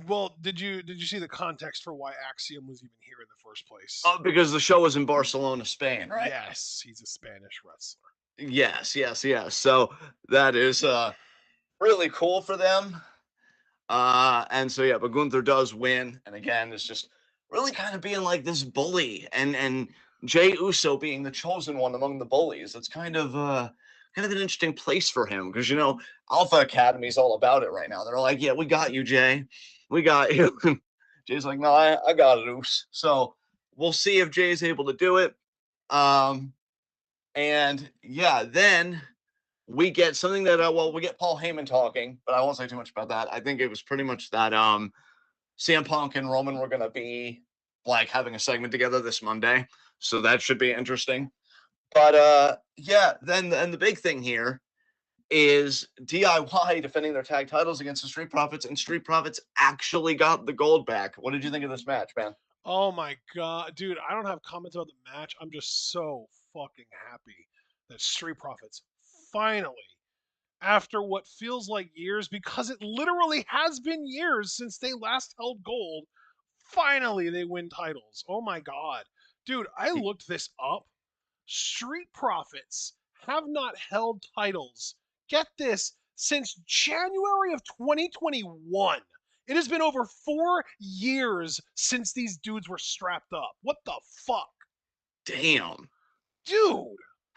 [SPEAKER 2] Well, did you see the context for why Axiom was even here in the first place?
[SPEAKER 1] Oh, because the show was in Barcelona, Spain, right?
[SPEAKER 2] Yes, he's a Spanish wrestler.
[SPEAKER 1] Yes, yes, yes. So that is really cool for them. And so yeah, but Gunther does win, and again, it's just really kind of being like this bully, and Jay Uso being the chosen one among the bullies. It's kind of an interesting place for him because Alpha Academy's all about it right now. They're like, yeah, we got you, Jay, we got you. Jay's like, no, I got it, Us. So we'll see if Jay's able to do it. Um, and yeah, then we get something that well, we get Paul Heyman talking, but I won't say too much about that. I think it was pretty much that CM Punk and Roman were gonna be like having a segment together this Monday, so that should be interesting. But yeah, then and the big thing here is DIY defending their tag titles against the Street Profits, and Street Profits actually got the gold back. What did you think of this match, man?
[SPEAKER 2] Oh my god, dude! I don't have comments about the match. I'm just so fucking happy that Street Profits finally, after what feels like years, because it literally has been years since they last held gold, finally they win titles. Oh my god. Dude, I looked this up. Street Profits have not held titles, get this, since January of 2021. It has been over 4 years since these dudes were strapped up. What the fuck?
[SPEAKER 1] Damn.
[SPEAKER 2] Dude,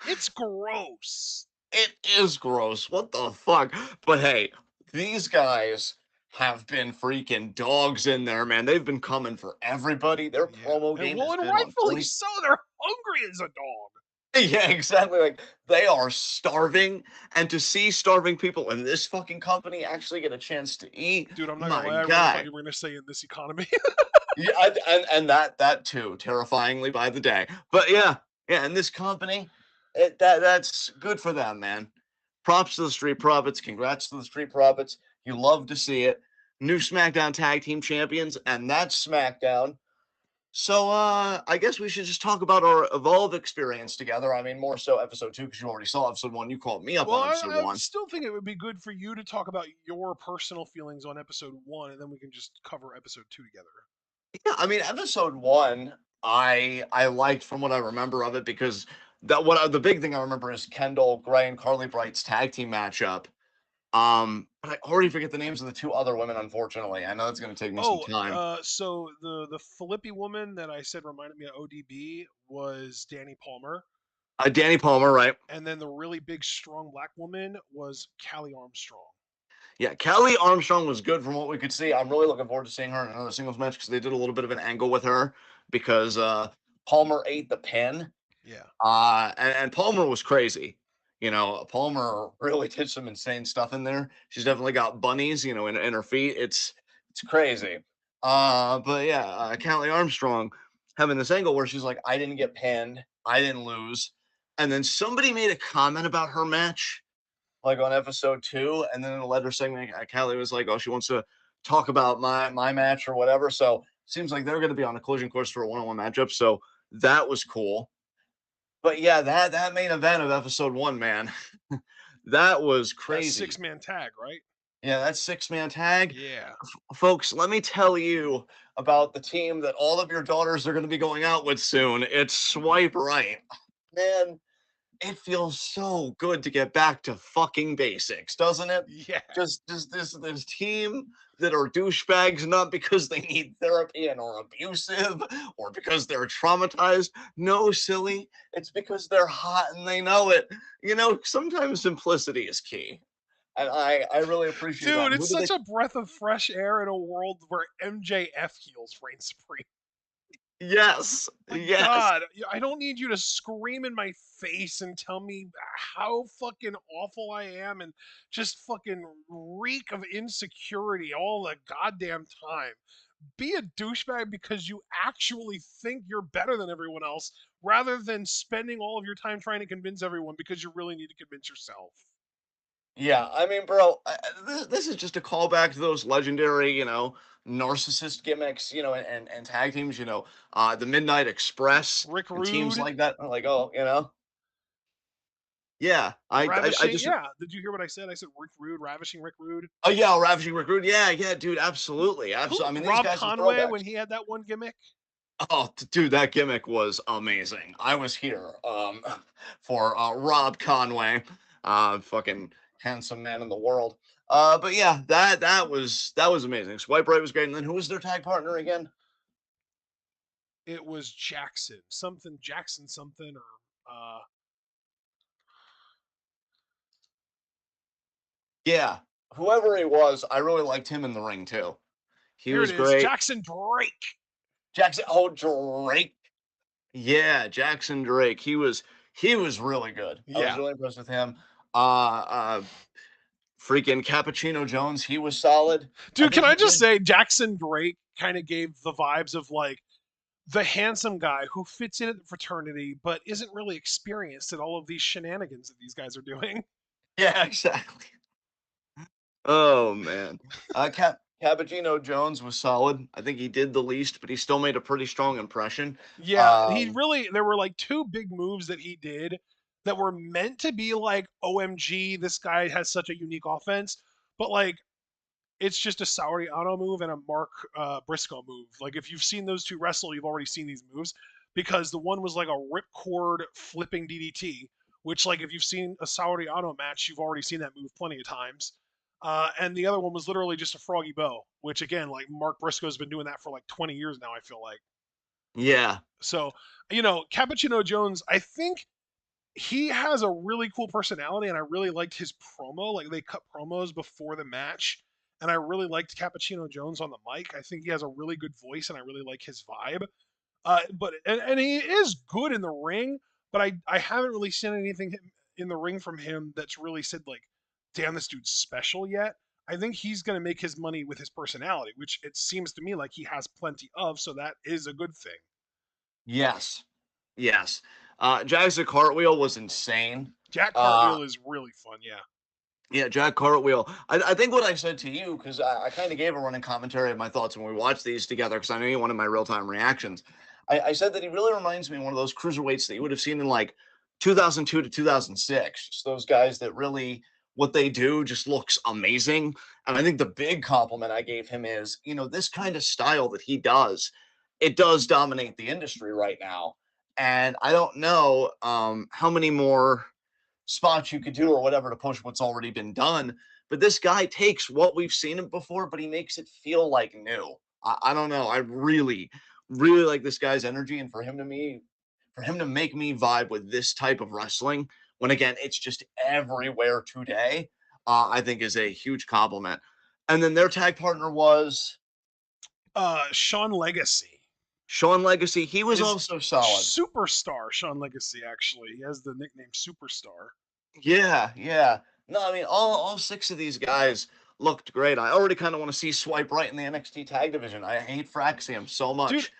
[SPEAKER 2] it's gross.
[SPEAKER 1] It is gross. What the fuck? But hey, these guys have been freaking dogs in there, man. They've been coming for everybody. Their
[SPEAKER 2] Yeah.
[SPEAKER 1] promo
[SPEAKER 2] And
[SPEAKER 1] game
[SPEAKER 2] well,
[SPEAKER 1] has
[SPEAKER 2] and
[SPEAKER 1] been on
[SPEAKER 2] rightfully
[SPEAKER 1] point.
[SPEAKER 2] so. They're hungry as a dog.
[SPEAKER 1] Yeah, exactly. Like they are starving, and to see starving people in this fucking company actually get a chance to eat,
[SPEAKER 2] Dude, I'm not gonna
[SPEAKER 1] my
[SPEAKER 2] lie, I really thought
[SPEAKER 1] god.
[SPEAKER 2] you were gonna say in this economy.
[SPEAKER 1] Yeah, and that too, terrifyingly by the day. But yeah, yeah, in this company, that's good for them, man. Props to the Street Profits. Congrats to the Street Profits. You love to see it. New SmackDown Tag Team Champions, and that's SmackDown. So I guess we should just talk about our Evolve experience together. I mean, more so episode 2 because you already saw episode 1. You called me up
[SPEAKER 2] Well,
[SPEAKER 1] on
[SPEAKER 2] I,
[SPEAKER 1] episode
[SPEAKER 2] I
[SPEAKER 1] 1.
[SPEAKER 2] still think it would be good for you to talk about your personal feelings on episode 1, and then we can just cover episode 2 together.
[SPEAKER 1] Yeah, I mean, episode 1, I liked from what I remember of it because the big thing I remember is Kendall Gray and Carly Bright's tag team matchup. But I already forget the names of the two other women, unfortunately. I know it's going to take me some
[SPEAKER 2] Oh,
[SPEAKER 1] time.
[SPEAKER 2] so the Philippi woman that I said reminded me of ODB was Danny Palmer,
[SPEAKER 1] Danny Palmer, right?
[SPEAKER 2] and then the really big, strong black woman was Callie Armstrong.
[SPEAKER 1] Yeah, Kelly Armstrong was good from what we could see. I'm really looking forward to seeing her in another singles match because they did a little bit of an angle with her because Palmer ate the pin.
[SPEAKER 2] Yeah.
[SPEAKER 1] And Palmer was crazy. Palmer really did some insane stuff in there. She's definitely got bunnies, in her feet. It's crazy. But yeah, Callie Armstrong having this angle where she's like, I didn't get pinned, I didn't lose. And then somebody made a comment about her match like on episode 2, and then in the letter segment, Callie was like, "Oh, she wants to talk about my match or whatever." So seems like they're going to be on a collision course for a one-on-one matchup. So that was cool. But yeah, that main event of episode 1, man, that was
[SPEAKER 2] That
[SPEAKER 1] crazy.
[SPEAKER 2] six-man tag, right?
[SPEAKER 1] Yeah, that six-man tag,
[SPEAKER 2] Yeah.
[SPEAKER 1] folks. Let me tell you about the team that all of your daughters are going to be going out with soon. It's Swipe Right, man. It feels so good to get back to fucking basics, doesn't it?
[SPEAKER 2] Yeah.
[SPEAKER 1] Just this team that are douchebags, not because they need therapy and are abusive or because they're traumatized. No, silly. It's because they're hot and they know it. Sometimes simplicity is key. And I really appreciate that.
[SPEAKER 2] Dude,
[SPEAKER 1] And who
[SPEAKER 2] it's
[SPEAKER 1] did they
[SPEAKER 2] such a breath of fresh air in a world where MJF heels reign supreme.
[SPEAKER 1] Yes.
[SPEAKER 2] My
[SPEAKER 1] Yes.
[SPEAKER 2] God, I don't need you to scream in my face and tell me how fucking awful I am and just fucking reek of insecurity all the goddamn time. Be a douchebag because you actually think you're better than everyone else rather than spending all of your time trying to convince everyone because you really need to convince yourself.
[SPEAKER 1] Yeah, I mean, bro, this is just a callback to those legendary, narcissist gimmicks, and tag teams, the Midnight Express
[SPEAKER 2] Rick
[SPEAKER 1] and teams
[SPEAKER 2] Rude.
[SPEAKER 1] like that. I'm like, oh, Yeah, I
[SPEAKER 2] Ravishing,
[SPEAKER 1] just
[SPEAKER 2] yeah. Did you hear what I said? I said Rick Rude, ravishing Rick Rude.
[SPEAKER 1] oh yeah, Ravishing Recruit. Yeah, yeah, dude,
[SPEAKER 2] Who
[SPEAKER 1] absolutely,
[SPEAKER 2] who
[SPEAKER 1] absolutely. I mean, these
[SPEAKER 2] Rob
[SPEAKER 1] guys are
[SPEAKER 2] Conway
[SPEAKER 1] throwbacks.
[SPEAKER 2] when he had that one gimmick?
[SPEAKER 1] Oh, dude, that gimmick was amazing. I was here for Rob Conway, fucking handsome man in the world. But yeah, that was amazing. Swipe Right was great. And then who was their tag partner again?
[SPEAKER 2] It was Jackson something or
[SPEAKER 1] Yeah, whoever he was, I really liked him in the ring too. He
[SPEAKER 2] here it
[SPEAKER 1] was
[SPEAKER 2] is,
[SPEAKER 1] great.
[SPEAKER 2] Jackson Drake.
[SPEAKER 1] Jackson, oh Drake, yeah, Jackson Drake. He was really good. I was
[SPEAKER 2] Yeah.
[SPEAKER 1] really impressed with him. Uh, freaking Cappuccino Jones, he was solid. I
[SPEAKER 2] Dude, can
[SPEAKER 1] think
[SPEAKER 2] I
[SPEAKER 1] he
[SPEAKER 2] just
[SPEAKER 1] did.
[SPEAKER 2] say Jackson Drake kind of gave the vibes of like the handsome guy who fits in at the fraternity but isn't really experienced at all of these shenanigans that these guys are doing.
[SPEAKER 1] Yeah, exactly. Oh man, Cappuccino Jones was solid. I think he did the least, but he still made a pretty strong impression.
[SPEAKER 2] Yeah, he
[SPEAKER 1] Um,
[SPEAKER 2] really there were like two big moves that he did that were meant to be like OMG, this guy has such a unique offense, but like it's just a Sauriano move and a Mark Briscoe move. Like if you've seen those two wrestle, you've already seen these moves because the one was like a ripcord flipping DDT, which like if you've seen a Sauriano match, you've already seen that move plenty of times. And the other one was literally just a froggy bow, which again, like Mark Briscoe's been doing that for like 20 years now. I feel like
[SPEAKER 1] yeah,
[SPEAKER 2] so. Cappuccino Jones, I think he has a really cool personality, and I really liked his promo. Like they cut promos before the match, and I really liked Cappuccino Jones on the mic. I think he has a really good voice, and I really like his vibe. And he is good in the ring, but I haven't really seen anything in the ring from him that's really said like, damn, this dude's special yet. I think he's going to make his money with his personality, which it seems to me like he has plenty of, so that is a good thing.
[SPEAKER 1] yes, yes. Jackson Cartwheel was insane.
[SPEAKER 2] Jack
[SPEAKER 1] Uh,
[SPEAKER 2] Cartwheel is really fun, yeah.
[SPEAKER 1] Yeah, Jack Cartwheel. I think what I said to you, because I kind of gave a running commentary of my thoughts when we watched these together, because I know you wanted my real time reactions. I said that he really reminds me of one of those cruiserweights that you would have seen in like 2002 to 2006. Just those guys that really, what they do just looks amazing. And I think the big compliment I gave him is, this kind of style that he does, it does dominate the industry right now. And I don't know how many more spots you could do or whatever to push what's already been done. But this guy takes what we've seen him before, but he makes it feel like new. I don't know. I really, really like this guy's energy, and for him to make me vibe with this type of wrestling, when again it's just everywhere today, I think is a huge compliment. And then their tag partner was
[SPEAKER 2] Sean Legacy.
[SPEAKER 1] Sean Legacy. He was
[SPEAKER 2] His
[SPEAKER 1] also solid.
[SPEAKER 2] superstar, Sean Legacy, actually. He has the nickname Superstar.
[SPEAKER 1] Yeah, yeah. No, I mean all six of these guys looked great. I already kind of want to see Swipe Right in the NXT tag division. I hate Fraxium so
[SPEAKER 2] Dude,
[SPEAKER 1] much.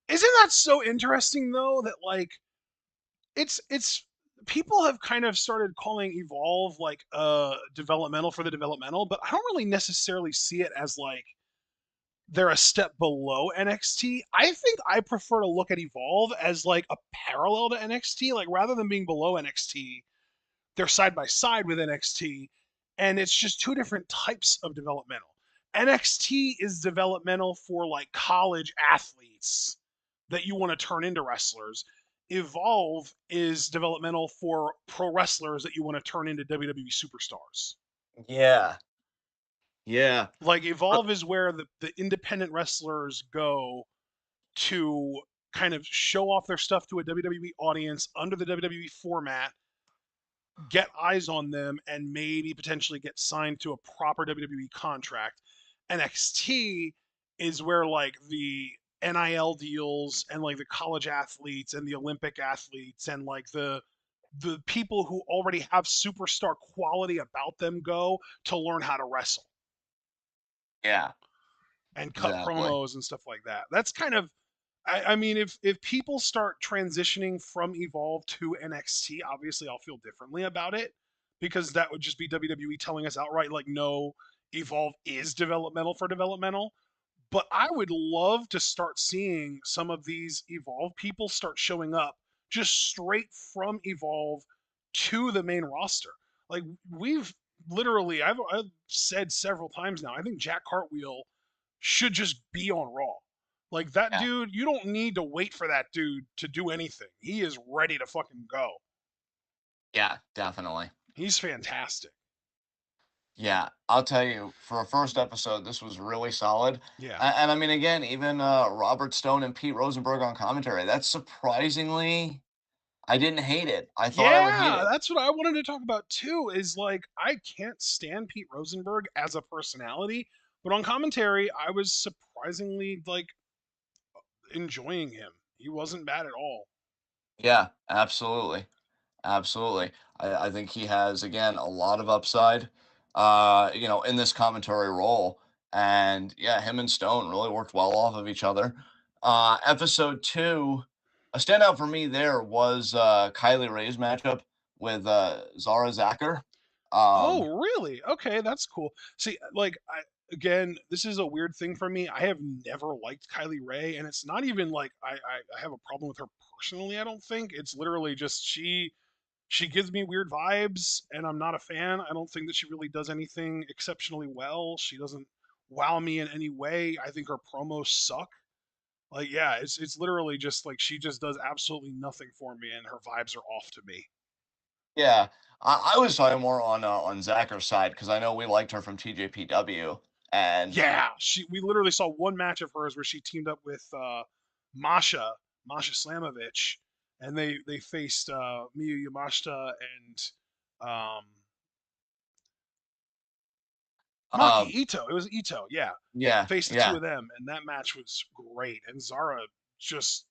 [SPEAKER 2] isn't that so interesting though that like it's people have kind of started calling Evolve like developmental for the developmental, but I don't really necessarily see it as like they're a step below NXT. I think I prefer to look at Evolve as like a parallel to NXT, like rather than being below NXT, they're side by side with NXT, and it's just two different types of developmental. NXT is developmental for like college athletes that you want to turn into wrestlers. Evolve is developmental for pro wrestlers that you want to turn into WWE superstars.
[SPEAKER 1] Yeah, yeah,
[SPEAKER 2] Like
[SPEAKER 1] uh,
[SPEAKER 2] Evolve is where the independent wrestlers go to kind of show off their stuff to a WWE audience under the WWE format, get eyes on them, and maybe potentially get signed to a proper WWE contract. NXT is where like the NIL deals and like the college athletes and the Olympic athletes and like the people who already have superstar quality about them go to learn how to wrestle
[SPEAKER 1] yeah,
[SPEAKER 2] and cut
[SPEAKER 1] exactly.
[SPEAKER 2] promos and stuff like that. That's kind of I mean, if people start transitioning from Evolve to NXT, obviously I'll feel differently about it because that would just be WWE telling us outright, like, no, Evolve is developmental for developmental. But I would love to start seeing some of these Evolve people start showing up just straight from Evolve to the main roster. Like we've literally, I've said several times now. I think Jack Cartwheel should just be on Raw. Like that
[SPEAKER 1] Yeah,
[SPEAKER 2] dude, you don't need to wait for that dude to do anything. He is ready to fucking go.
[SPEAKER 1] yeah, definitely.
[SPEAKER 2] He's fantastic.
[SPEAKER 1] Yeah, I'll tell you, for a first episode, this was really solid.
[SPEAKER 2] Yeah.
[SPEAKER 1] And I mean, again, even Robert Stone and Pete Rosenberg on commentary, that's surprisingly, I didn't hate it. I thought I would hate
[SPEAKER 2] Yeah,
[SPEAKER 1] it.
[SPEAKER 2] that's what I wanted to talk about too. Is like I can't stand Pete Rosenberg as a personality, but on commentary, I was surprisingly like enjoying him. He wasn't bad at all.
[SPEAKER 1] Yeah, absolutely. Absolutely. I think he has, again, a lot of upside, in this commentary role. And yeah, him and Stone really worked well off of each other. Episode two, a standout for me there was Kylie Ray's matchup with Zara Zacher. Um,
[SPEAKER 2] Oh, really? Okay, that's cool. See, like, again, this is a weird thing for me. I have never liked Kylie Ray, and it's not even like I have a problem with her personally. I don't think it's literally just she gives me weird vibes, and I'm not a fan. I don't think that she really does anything exceptionally well. She doesn't wow me in any way. I think her promos suck. Like, yeah, it's literally just like she just does absolutely nothing for me, and her vibes are off to me.
[SPEAKER 1] yeah, I was talking more on Zacher's side because I know we liked her from TJPW. And
[SPEAKER 2] Yeah, we literally saw one match of hers where she teamed up with Masha Masha Slamovich, and they faced Miyu Yamashita and um, Maki
[SPEAKER 1] um,
[SPEAKER 2] Ito. It was Ito, yeah.
[SPEAKER 1] yeah,
[SPEAKER 2] Faced the two
[SPEAKER 1] yeah,
[SPEAKER 2] of them, and that match was great. And Zara just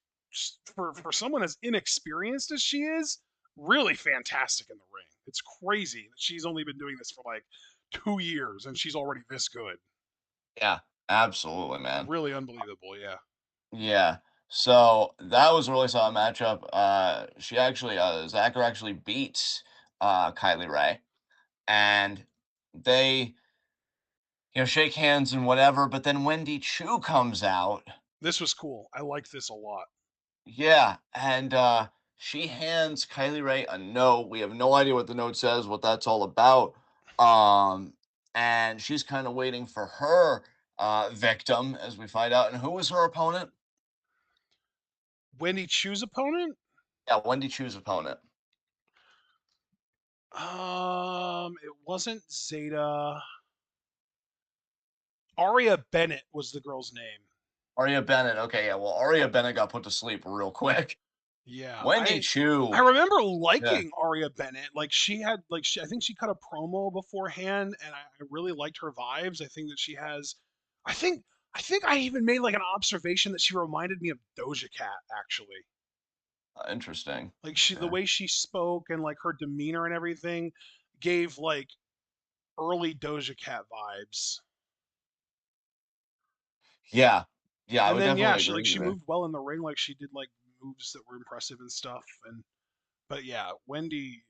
[SPEAKER 2] for someone as inexperienced as she is, really fantastic in the ring. It's crazy that she's only been doing this for like 2 years and she's already this good.
[SPEAKER 1] yeah, absolutely, man.
[SPEAKER 2] Really unbelievable, yeah.
[SPEAKER 1] Yeah. So that was a really solid matchup. She actually, Zacher actually beats Kylie Ray, and they, shake hands and whatever. But then Wendy Chu comes out.
[SPEAKER 2] This was cool. I liked this a lot.
[SPEAKER 1] Yeah, and she hands Kylie Ray a note. We have no idea what the note says, what that's all about. Um, and she's kind of waiting for her victim, as we find out. And who was her opponent?
[SPEAKER 2] Wendy Chu's opponent?
[SPEAKER 1] Yeah, Wendy Chu's opponent.
[SPEAKER 2] It wasn't Zeta. Aria Bennett was the girl's name.
[SPEAKER 1] Aria Bennett. Okay, yeah. Well, Aria Bennett got put to sleep real quick.
[SPEAKER 2] Yeah,
[SPEAKER 1] Wendy
[SPEAKER 2] I
[SPEAKER 1] Chu.
[SPEAKER 2] remember
[SPEAKER 1] Yeah.
[SPEAKER 2] liking Aria Bennett. Like she had I think she cut a promo beforehand, and I really liked her vibes. I think that she has. I think I even made like an observation that she reminded me of Doja Cat actually.
[SPEAKER 1] Interesting.
[SPEAKER 2] Like the
[SPEAKER 1] Yeah.
[SPEAKER 2] way she spoke and like her demeanor and everything gave like early Doja Cat vibes.
[SPEAKER 1] Yeah. Yeah, I
[SPEAKER 2] And
[SPEAKER 1] would
[SPEAKER 2] then yeah,
[SPEAKER 1] definitely agree
[SPEAKER 2] she
[SPEAKER 1] with you.
[SPEAKER 2] moved well in the ring. Like she did like moves that were impressive and stuff. And but yeah, Wendy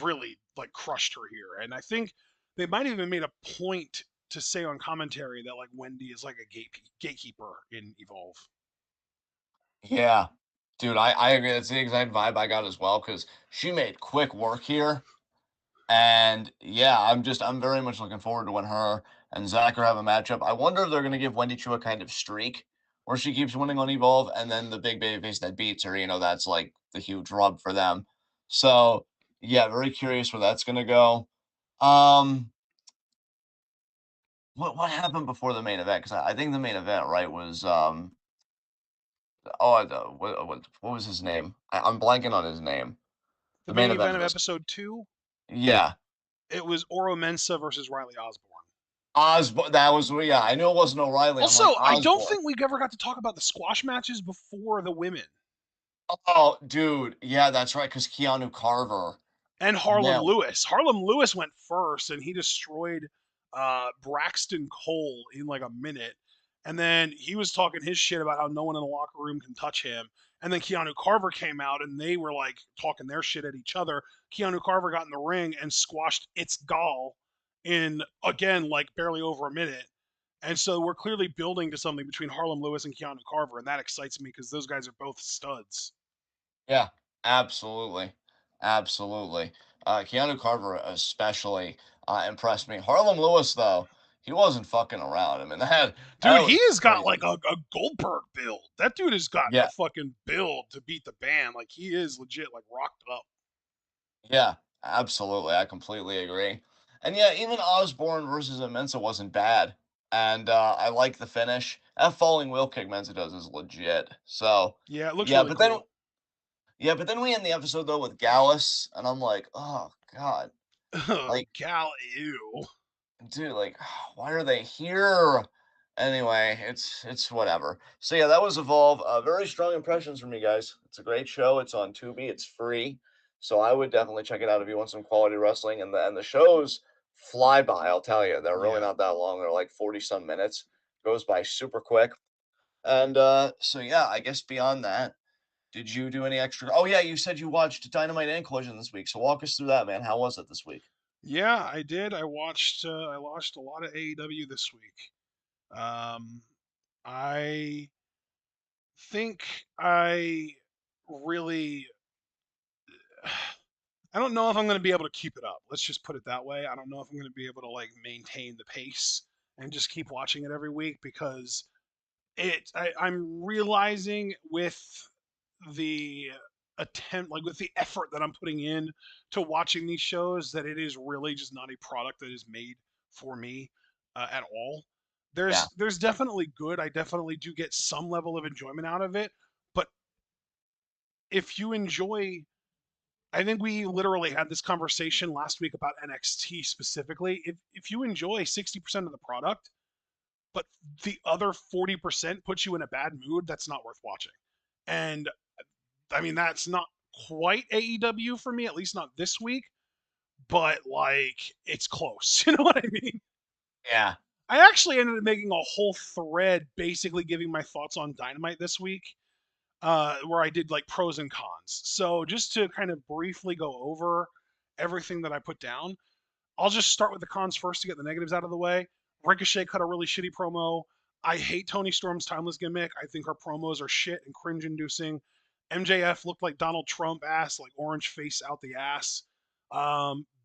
[SPEAKER 2] really like crushed her here. And I think they might have even made a point to say on commentary that like Wendy is like a gatekeeper in Evolve.
[SPEAKER 1] Yeah. Dude, I agree. That's the exact vibe I got as well, because she made quick work here. And yeah, I'm very much looking forward to when her and Zach are have a matchup. I wonder if they're gonna give Wendy Choo a kind of streak where she keeps winning on Evolve, and then the big babyface that beats her, that's like the huge rub for them. So yeah, very curious where that's gonna go. Um, what happened before the main event? Because I think the main event, right, was what was his name? I'm blanking on his name.
[SPEAKER 2] The
[SPEAKER 1] The main
[SPEAKER 2] main
[SPEAKER 1] event
[SPEAKER 2] event
[SPEAKER 1] of
[SPEAKER 2] of
[SPEAKER 1] this.
[SPEAKER 2] episode 2,
[SPEAKER 1] Yeah.
[SPEAKER 2] it was Oro Mensa versus Riley Osborne.
[SPEAKER 1] Osborne, that was, yeah, I knew it wasn't O'Reilly. I'm like,
[SPEAKER 2] Also, I don't
[SPEAKER 1] Osborne.
[SPEAKER 2] think we ever got to talk about the squash matches before the women.
[SPEAKER 1] Oh, dude. Yeah, that's right. Because Keanu Carver.
[SPEAKER 2] And
[SPEAKER 1] Yeah.
[SPEAKER 2] Harlem Lewis. Harlem Lewis went first, and he destroyed Braxton Cole in like a minute. And then he was talking his shit about how no one in the locker room can touch him. And then Keanu Carver came out, and they were like talking their shit at each other. Keanu Carver got in the ring and squashed its gall in again like barely over a minute. And so we're clearly building to something between Harlem Lewis and Keanu Carver, and that excites me because those guys are both studs.
[SPEAKER 1] Yeah. Absolutely. Absolutely. Keanu Carter especially impressed me. Harlem Lewis, though, he wasn't fucking around. I mean, that
[SPEAKER 2] Dude, he
[SPEAKER 1] was
[SPEAKER 2] has got like
[SPEAKER 1] crazy.
[SPEAKER 2] a Goldberg build. That dude has got the
[SPEAKER 1] Yeah,
[SPEAKER 2] fucking build to beat the band. Like he is legit like rocked up.
[SPEAKER 1] yeah, absolutely. I completely agree. And yeah, even Osborne versus Mensa wasn't bad. And I like the finish. That falling wheel kick Mensa does is legit. So
[SPEAKER 2] Yeah, it looks
[SPEAKER 1] yeah,
[SPEAKER 2] really
[SPEAKER 1] but then
[SPEAKER 2] cool.
[SPEAKER 1] we end the episode though with Gallus, and I'm like, oh god, like
[SPEAKER 2] Gal, ew.
[SPEAKER 1] dude, like, why are they here? Anyway, it's whatever. So yeah, that was Evolve. Very strong impressions from you guys. It's a great show. It's on Tubi. It's free, so I would definitely check it out if you want some quality wrestling. And the shows fly by. I'll tell you, they're really
[SPEAKER 2] Yeah.
[SPEAKER 1] not that long. They're like 40 some minutes. Goes by super quick. And so yeah, I guess beyond that, did you do any extra? Oh yeah, you said you watched Dynamite and Collision this week. So walk us through that, man. How was it this week?
[SPEAKER 2] Yeah, I did. I watched a lot of AEW this week. Um I think I really I don't know if I'm going to be able to keep it up. Let's just put it that way. I don't know if I'm going to be able to like maintain the pace and just keep watching it every week because I'm realizing with the attempt, like with the effort that I'm putting in to watching these shows, that it is really just not a product that is made for me at all.
[SPEAKER 1] Yeah,
[SPEAKER 2] There's definitely good. I definitely do get some level of enjoyment out of it, but if you enjoy, I think we literally had this conversation last week about NXT specifically. If you enjoy 60% of the product, but the other 40% puts you in a bad mood, that's not worth watching. And I mean, that's not quite AEW for me, at least not this week, but like it's close. You know what I mean?
[SPEAKER 1] yeah,
[SPEAKER 2] I actually ended up making a whole thread basically giving my thoughts on Dynamite this week, where I did like pros and cons. So just to kind of briefly go over everything that I put down, I'll just start with the cons first to get the negatives out of the way. Ricochet cut a really shitty promo. I hate Tony Storm's timeless gimmick. I think her promos are shit and cringe inducing. MJF looked like Donald Trump ass, like orange face out the ass.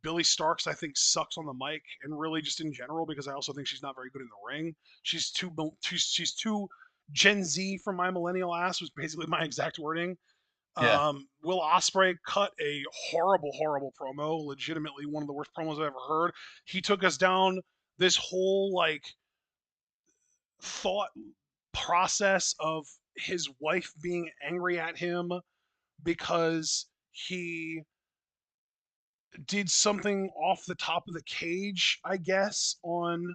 [SPEAKER 2] Billy Starks, I think, sucks on the mic and really just in general because I also think she's not very good in the ring. She's too Gen Z for my millennial ass was basically my exact wording.
[SPEAKER 1] yeah.
[SPEAKER 2] Will Ospreay cut a horrible, horrible promo. Legitimately one of the worst promos I've ever heard. He took us down this whole like thought process of his wife being angry at him because he did something off the top of the cage, I guess, on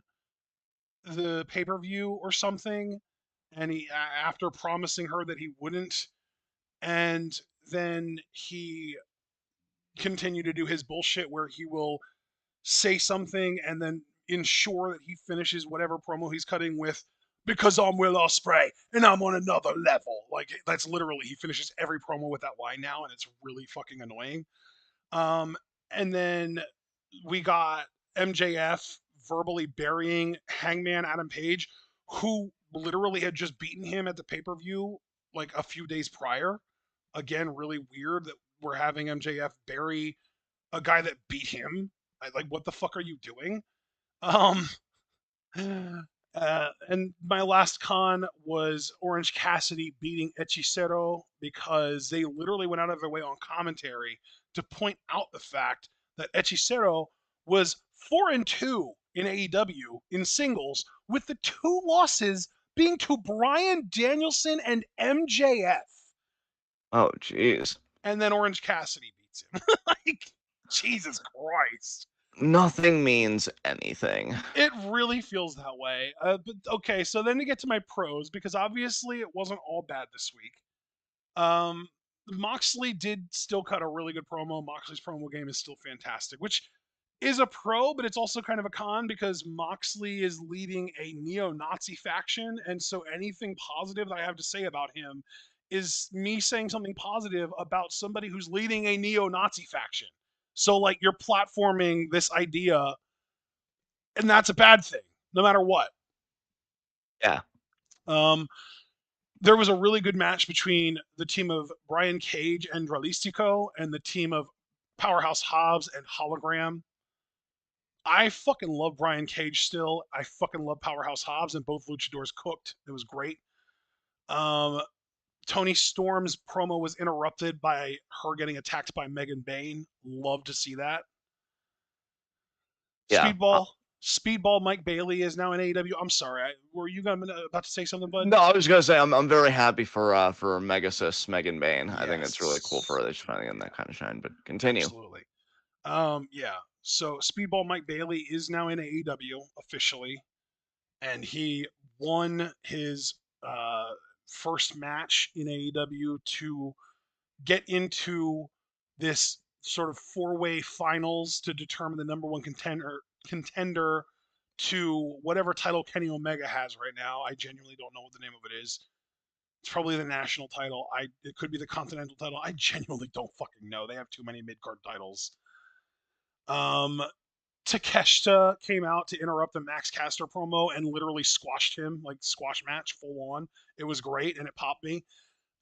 [SPEAKER 2] the pay-per-view or something. And after promising her that he wouldn't, and then he continue to do his bullshit where he will say something and then ensure that he finishes whatever promo he's cutting with because I'm Will Ospreay and I'm on another level. Like that's literally he finishes every promo with that line now, and it's really fucking annoying. Um, and then we got MJF verbally burying Hangman Adam Page, who literally had just beaten him at the pay per view like a few days prior. Again, really weird that we're having MJF bury a guy that beat him. Like, what the fuck are you doing? Um, and my last con was Orange Cassidy beating Hechicero because they literally went out of their way on commentary to point out the fact that Hechicero was 4-2 in AEW in singles, with the two losses being to Brian Danielson and MJF.
[SPEAKER 1] Oh, jeez.
[SPEAKER 2] And then Orange Cassidy beats him. Like, Jesus Christ.
[SPEAKER 1] Nothing means anything.
[SPEAKER 2] It really feels that way. But okay, so then to get to my pros, because obviously it wasn't all bad this week. Moxley did still cut a really good promo. Moxley's promo game is still fantastic, which is a pro, but it's also kind of a con because Moxley is leading a neo-Nazi faction, and so anything positive that I have to say about him is me saying something positive about somebody who's leading a neo-Nazi faction. So like you're platforming this idea, and that's a bad thing, no matter what.
[SPEAKER 1] Yeah.
[SPEAKER 2] Um, there was a really good match between the team of Brian Cage and Dralistico and the team of Powerhouse Hobbs and Hologram. I fucking love Brian Cage still. I fucking love Powerhouse Hobbs, and both luchadors cooked. It was great. Um, Tony Storm's promo was interrupted by her getting attacked by Megan Bayne. Love to see that.
[SPEAKER 1] Yeah.
[SPEAKER 2] Speedball Mike Bailey is now in AEW. I'm sorry. Were you about to say something, bud?
[SPEAKER 1] No, I was gonna say I'm very happy for Megasis Megan Bane. I think it's really cool for
[SPEAKER 2] Yes.
[SPEAKER 1] her that she's finally getting
[SPEAKER 2] Yeah,
[SPEAKER 1] that kind of shine. But continue.
[SPEAKER 2] absolutely. Yeah. So Speedball Mike Bailey is now in AEW officially, and he won his uh, first match in AEW to get into this sort of four-way finals to determine the number one contender to whatever title Kenny Omega has right now. I genuinely don't know what the name of it is. It's probably the national title. It could be the continental title. I genuinely don't fucking know. They have too many mid card titles. Um, Takeshita came out to interrupt the Max Caster promo and literally squashed him, like squash match, full on. It was great and it popped me.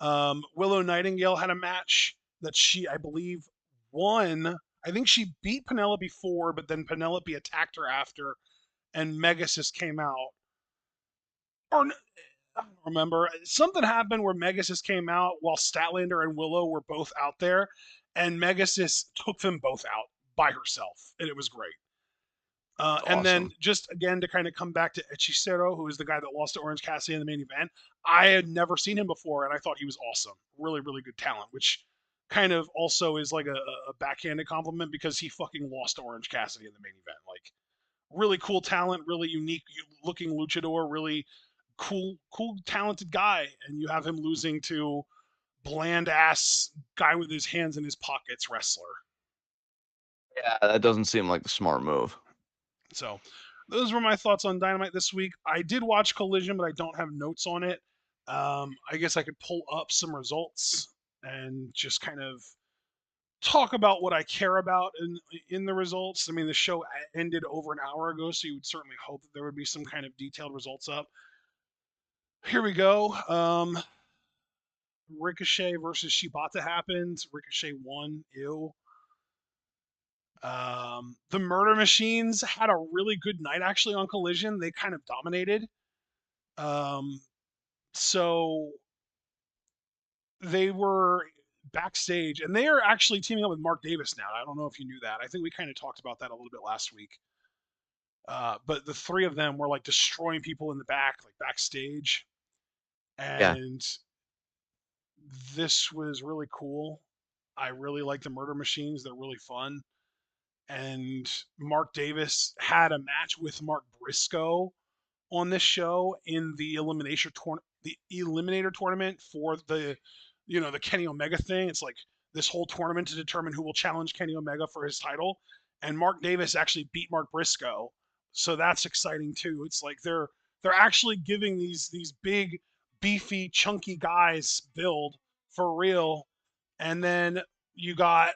[SPEAKER 2] Willow Nightingale had a match that she, I believe, won. I think she beat Penelope before, but then Penelope attacked her after, and Megasis came out. Or I don't remember. Something happened where Megasis came out while Statlander and Willow were both out there, and Megasis took them both out by herself, and it was great.
[SPEAKER 1] It's
[SPEAKER 2] And then
[SPEAKER 1] awesome.
[SPEAKER 2] just again to kind of come back to Hechicero, who is the guy that lost to Orange Cassidy in the main event. I had never seen him before, and I thought he was awesome. Really, really good talent, which kind of also is like a backhanded compliment because he fucking lost to Orange Cassidy in the main event. Like, really cool talent, really unique looking luchador, really cool, talented guy, and you have him losing to bland ass guy with his hands in his pockets wrestler.
[SPEAKER 1] Yeah, that doesn't seem like the smart move.
[SPEAKER 2] So those were my thoughts on Dynamite this week. I did watch Collision, but I don't have notes on it. I guess I could pull up some results and just kind of talk about what I care about in the results. I mean, the show ended over an hour ago, so you would certainly hope that there would be some kind of detailed results up. Here we go. Ricochet versus Shibata happened. Ricochet won. Ew. The Murder Machines had a really good night actually on Collision. They kind of dominated. Um, so they were backstage, and they are actually teaming up with Mark Davis now. I don't know if you knew that. I think we kind of talked about that a little bit last week. But the three of them were like destroying people in the back, like backstage,
[SPEAKER 1] Yeah.
[SPEAKER 2] and this was really cool. I really like the Murder Machines. They're really fun. And Mark Davis had a match with Mark Briscoe on this show in the eliminator tournament for the Kenny Omega thing. It's like this whole tournament to determine who will challenge Kenny Omega for his title, and Mark Davis actually beat Mark Briscoe, so that's exciting too. It's like they're actually giving these big, beefy, chunky guys build for real, and then you got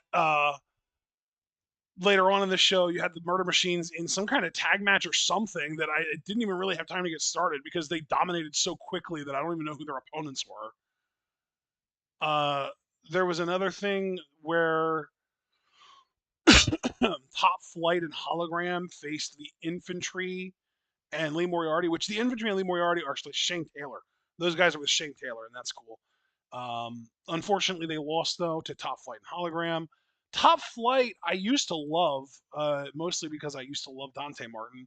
[SPEAKER 2] later on in the show, you had the Murder Machines in some kind of tag match or something that I didn't even really have time to get started because they dominated so quickly that I don't even know who their opponents were. Uh, there was another thing where Top Flight and Hologram faced the Infantry and Lee Moriarty, which the Infantry and Lee Moriarty are actually Shane Taylor. Those guys are with Shane Taylor, and that's cool. Unfortunately, they lost though to Top Flight and Hologram. Top Flight, I used to love, mostly because I used to love Dante Martin.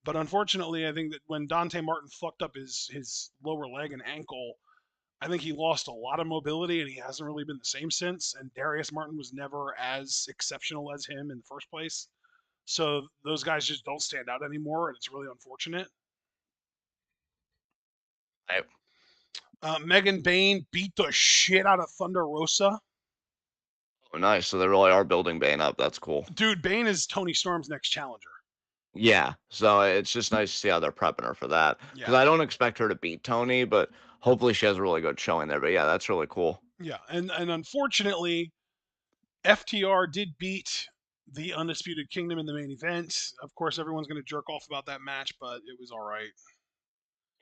[SPEAKER 2] But unfortunately, I think that when Dante Martin fucked up his lower leg and ankle, I think he lost a lot of mobility and he hasn't really been the same since. And Darius Martin was never as exceptional as him in the first place. So those guys just don't stand out anymore, and it's really unfortunate.
[SPEAKER 1] I,
[SPEAKER 2] Megan Bain beat the shit out of Thunder Rosa.
[SPEAKER 1] oh, nice. So they really are building Bane up. That's cool.
[SPEAKER 2] Dude, Bain is Tony Storm's next challenger.
[SPEAKER 1] Yeah. So it's just nice to see how they're prepping her for that. Because
[SPEAKER 2] Yeah,
[SPEAKER 1] I don't expect her to beat Tony, but hopefully she has a really good showing there. But yeah, that's really cool.
[SPEAKER 2] yeah, and unfortunately, FTR did beat the Undisputed Kingdom in the main event. Of course, everyone's going to jerk off about that match, but it was all right.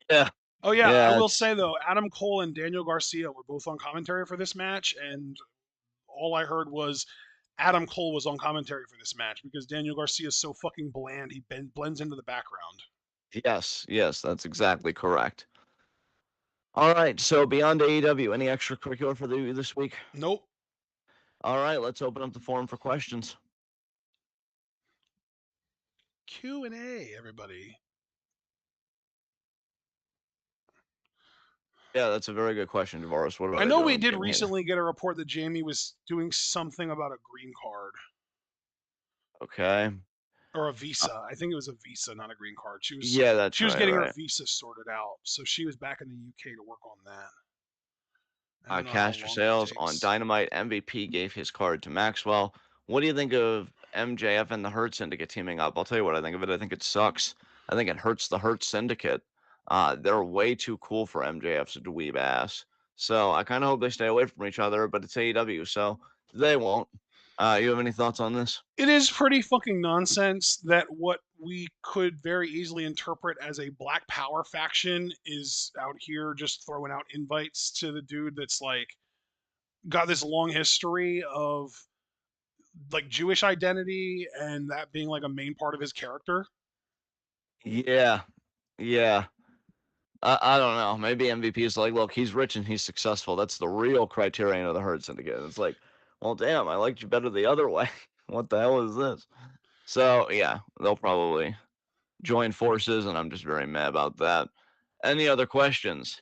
[SPEAKER 1] Yeah.
[SPEAKER 2] Oh yeah, I
[SPEAKER 1] Yeah.
[SPEAKER 2] will
[SPEAKER 1] It's
[SPEAKER 2] say though, Adam Cole and Daniel Garcia were both on commentary for this match, and all I heard was Adam Cole was on commentary for this match because Daniel Garcia is so fucking bland. He blends into the background.
[SPEAKER 1] Yes, yes, that's exactly correct. All right, so beyond AEW, any extracurricular for this week?
[SPEAKER 2] Nope.
[SPEAKER 1] All right, let's open up the forum for questions.
[SPEAKER 2] Q&A, everybody.
[SPEAKER 1] Yeah, that's a very good question, Devaris. What are
[SPEAKER 2] I
[SPEAKER 1] they
[SPEAKER 2] know
[SPEAKER 1] doing
[SPEAKER 2] we
[SPEAKER 1] with
[SPEAKER 2] did
[SPEAKER 1] Jamie Hayter?
[SPEAKER 2] recently get a report that Jamie was doing something about a green card
[SPEAKER 1] Okay.
[SPEAKER 2] or a visa. I think it was a visa, not a green card.
[SPEAKER 1] Yeah, that's
[SPEAKER 2] She was
[SPEAKER 1] right,
[SPEAKER 2] getting her
[SPEAKER 1] right.
[SPEAKER 2] visa sorted out, so she was back in the UK to work on that. I don't know how
[SPEAKER 1] Caster
[SPEAKER 2] long that
[SPEAKER 1] Sales on
[SPEAKER 2] takes.
[SPEAKER 1] Dynamite. MVP gave his card to Maxwell. What do you think of MJF and the Hurt Syndicate teaming up? I'll tell you what I think of it. I think it sucks. I think it hurts the Hurt Syndicate. They're way too cool for MJF's dweeb ass. So I kind of hope they stay away from each other, but it's AEW, so they won't. You have any thoughts on this?
[SPEAKER 2] It is pretty fucking nonsense that what we could very easily interpret as a black power faction is out here just throwing out invites to the dude that's like got this long history of like Jewish identity and that being like a main part of his character.
[SPEAKER 1] Yeah, yeah. I don't know. Maybe MVP is like, look, he's rich and he's successful. That's the real criterion of the Herd Syndicate. It's like, well, damn, I liked you better the other way. What the hell is this? So yeah, they'll probably join forces, and I'm just very mad about that. Any other questions?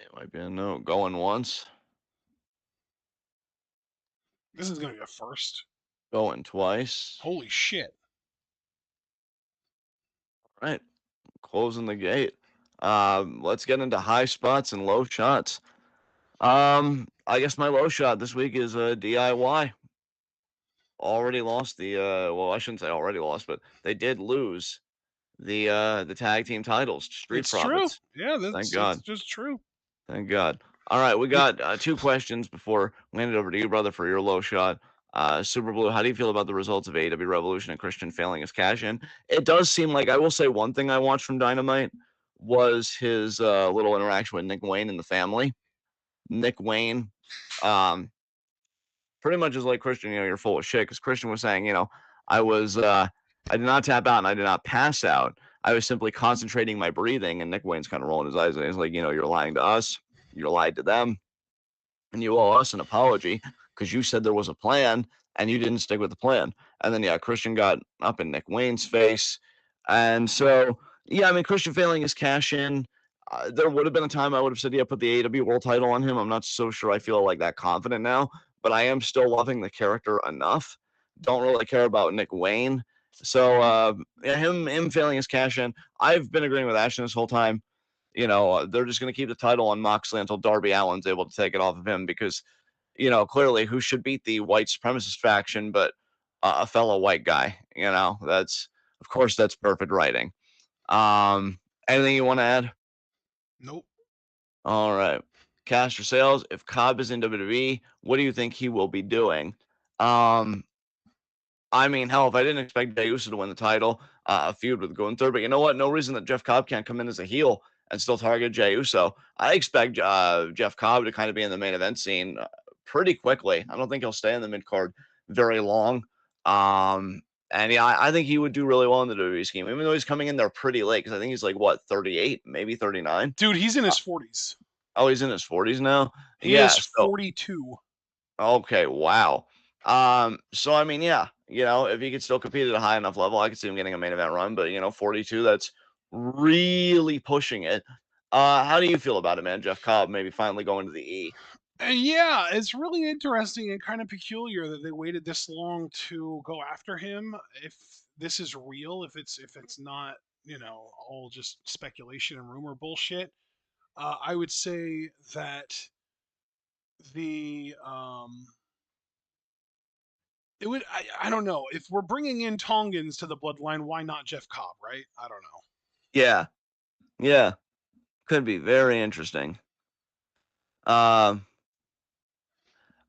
[SPEAKER 1] It might be a no. Going once,
[SPEAKER 2] This is gonna be a first.
[SPEAKER 1] going twice.
[SPEAKER 2] Holy shit.
[SPEAKER 1] Right, closing the gate. Let's get into high spots and low shots. I guess my low shot this week is a DIY. Already lost the well, I shouldn't say already lost, but they did lose the tag team titles to Street
[SPEAKER 2] It's true.
[SPEAKER 1] Profits.
[SPEAKER 2] Yeah,
[SPEAKER 1] Thank
[SPEAKER 2] it's
[SPEAKER 1] God.
[SPEAKER 2] just true.
[SPEAKER 1] Thank God. All right, we
[SPEAKER 2] The,
[SPEAKER 1] got two questions before we hand it over to you, brother, for your low shot. Super Blue, how do you feel about the results of AEW Revolution and Christian failing his cash in? It does seem like I will say one thing I watched from Dynamite was his little interaction with Nick Wayne and the family. Nick Wayne, um, pretty much is like Christian, you're full of shit. Because Christian was saying, I did not tap out and I did not pass out. I was simply concentrating my breathing. And Nick Wayne's kind of rolling his eyes and he's like, you're lying to us. You lied to them. And you owe us an apology because you said there was a plan and you didn't stick with the plan. And then, yeah, Christian got up in Nick Wayne's face. And so, yeah, I mean, Christian failing his cash in. There would have been a time I would have said, yeah, put the AEW world title on him. I'm not so sure I feel like that confident now, but I am still loving the character enough. Don't really care about Nick Wayne. So, yeah, him failing his cash in. I've been agreeing with Ashton this whole time. They're just going to keep the title on Moxley until Darby Allin's able to take it off of him because, clearly who should beat the white supremacist faction but a fellow white guy. Of course, that's perfect writing. Anything you want to add?
[SPEAKER 2] nope.
[SPEAKER 1] All right. Caster Sales, if Cobb is in WWE, what do you think he will be doing? Um, I mean, hell, if I didn't expect Jey Uso to win the title, a feud with Gunther, but you know what? No reason that Jeff Cobb can't come in as a heel and still target Jey Uso. I expect Jeff Cobb to kind of be in the main event scene pretty quickly. I don't think he'll stay in the mid card very long. And yeah, I think he would do really well in the WWE scheme, even though he's coming in there pretty late because I think he's like what 38, maybe 39.
[SPEAKER 2] Dude, he's in his 40s.
[SPEAKER 1] Oh, he's in his 40s now.
[SPEAKER 2] He is
[SPEAKER 1] Yeah. So
[SPEAKER 2] 42.
[SPEAKER 1] okay, wow. So I mean, yeah, if he could still compete at a high enough level, I could see him getting a main event run. But 42, that's really pushing it. How do you feel about it, man? Jeff Cobb maybe finally going to the E.
[SPEAKER 2] And yeah, it's really interesting and kind of peculiar that they waited this long to go after him. If this is real, if it's not, all just speculation and rumor bullshit, I would say that the it would I don't know if we're bringing in Tongans to the bloodline, why not Jeff Cobb, right? I don't know.
[SPEAKER 1] Yeah, yeah, could be very interesting. Um,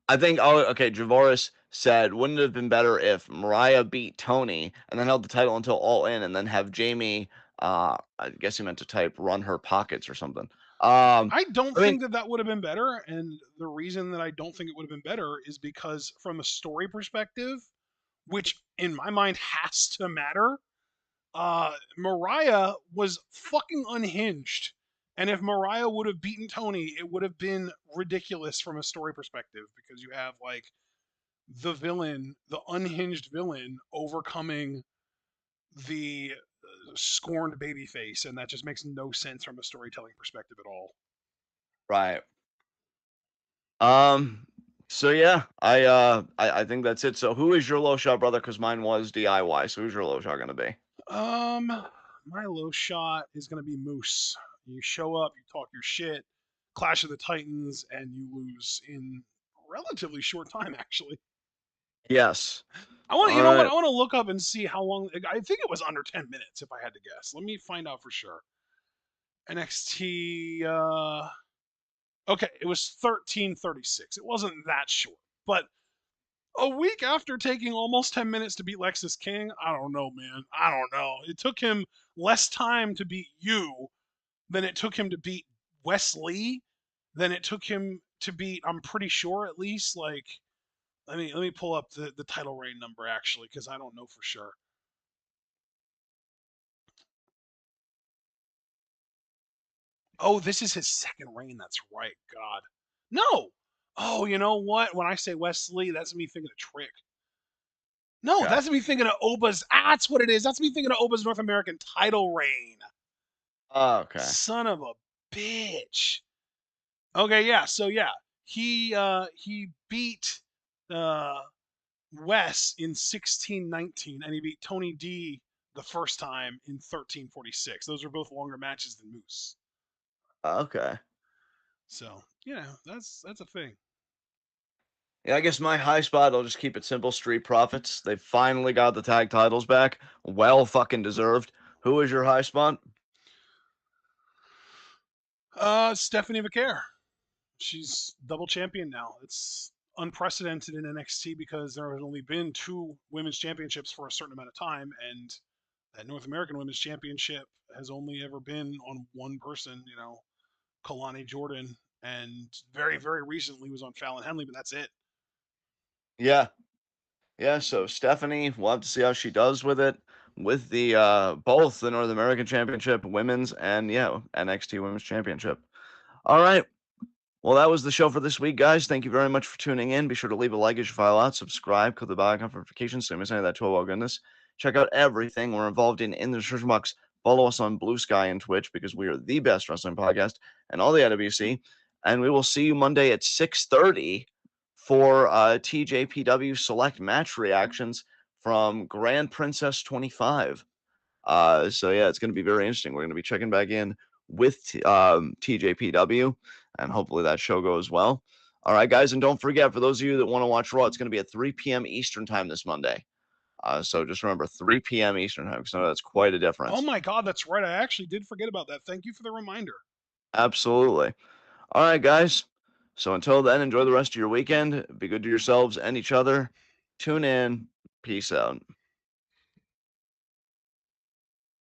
[SPEAKER 1] I think. Oh, okay. Javoris said, "Wouldn't it have been better if Mariah beat Tony and then held the title until All In, and then have Jamie I guess he meant to type "run her pockets" or something.
[SPEAKER 2] I don't
[SPEAKER 1] I mean,
[SPEAKER 2] think that that would have been better, and the reason that I don't think it would have been better is because from a story perspective, which in my mind has to matter, Mariah was fucking unhinged. And if Mariah would have beaten Tony, it would have been ridiculous from a story perspective because you have like the villain, the unhinged villain, overcoming the scorned babyface, and that just makes no sense from a storytelling perspective at all.
[SPEAKER 1] right. Um, so yeah, I think that's it. So who is your low shot brother? Because mine was DIY. So who's your low shot gonna be?
[SPEAKER 2] Um, my low shot is gonna be Moose. You show up, you talk your shit, Clash of the Titans, and you lose in relatively short time. Actually,
[SPEAKER 1] Yes.
[SPEAKER 2] I want you
[SPEAKER 1] All
[SPEAKER 2] know what?
[SPEAKER 1] right.
[SPEAKER 2] I want to look up and see how long. I think it was under 10 minutes, if I had to guess. Let me find out for sure. NXT. Okay, it was 13:36. It wasn't that short, but a week after taking almost 10 minutes to beat Lexus King, I don't know, man. I don't know. It took him less time to beat you than it took him to beat Wesley, than it took him to beat, I'm pretty sure at least, like, let me pull up the title reign number actually, because I don't know for sure. Oh, this is his second reign, that's right. God. No! Oh, you know what? When I say Wesley, that's me thinking of Trick. No,
[SPEAKER 1] Okay.
[SPEAKER 2] that's me thinking of Oba's. That's what it is. That's me thinking of Oba's North American title reign.
[SPEAKER 1] Okay.
[SPEAKER 2] Son of a bitch. Okay, yeah. So yeah, he beat uh Wes in 1619, and he beat Tony D the first time in 1346. Those are both longer matches than Moose.
[SPEAKER 1] Okay.
[SPEAKER 2] So yeah, that's a thing.
[SPEAKER 1] Yeah, I guess my high spot, I'll just keep it simple. Street Profits. They finally got the tag titles back. Well fucking deserved. Who is your high spot?
[SPEAKER 2] Stephanie Vaquer. She's double champion now. It's unprecedented in NXT because there has only been two women's championships for a certain amount of time, and that North American Women's Championship has only ever been on one person, Kalani Jordan, and very, very recently was on Fallon Henley, but that's it.
[SPEAKER 1] Yeah. Yeah, so Stephanie, we'll have to see how she does with it, with the both the North American Championship Women's and yeah, NXT Women's Championship. All right. Well, that was the show for this week, guys. Thank you very much for tuning in. Be sure to leave a like as you file out, subscribe, click the bell icon for notifications so you miss any of that TWitWoW goodness. Check out everything we're involved in the description box. Follow us on Blue Sky and Twitch because we are the best wrestling podcast and all the IWC. And we will see you Monday at 6:30 for TJPW select match reactions from Grand Princess 25. So yeah, it's going to be very interesting. We're going to be checking back in with TJPW, and hopefully that show goes well. All right, guys, and don't forget for those of you that want to watch Raw, it's going to be at 3 p.m. Eastern time this Monday. So just remember 3 p.m. Eastern time because I know that's quite a
[SPEAKER 2] Oh
[SPEAKER 1] difference.
[SPEAKER 2] my God, that's right. I actually did forget about that. Thank you for the reminder.
[SPEAKER 1] Absolutely. All right, guys. So until then, enjoy the rest of your weekend. Be good to yourselves and each other. Tune in. Peace out.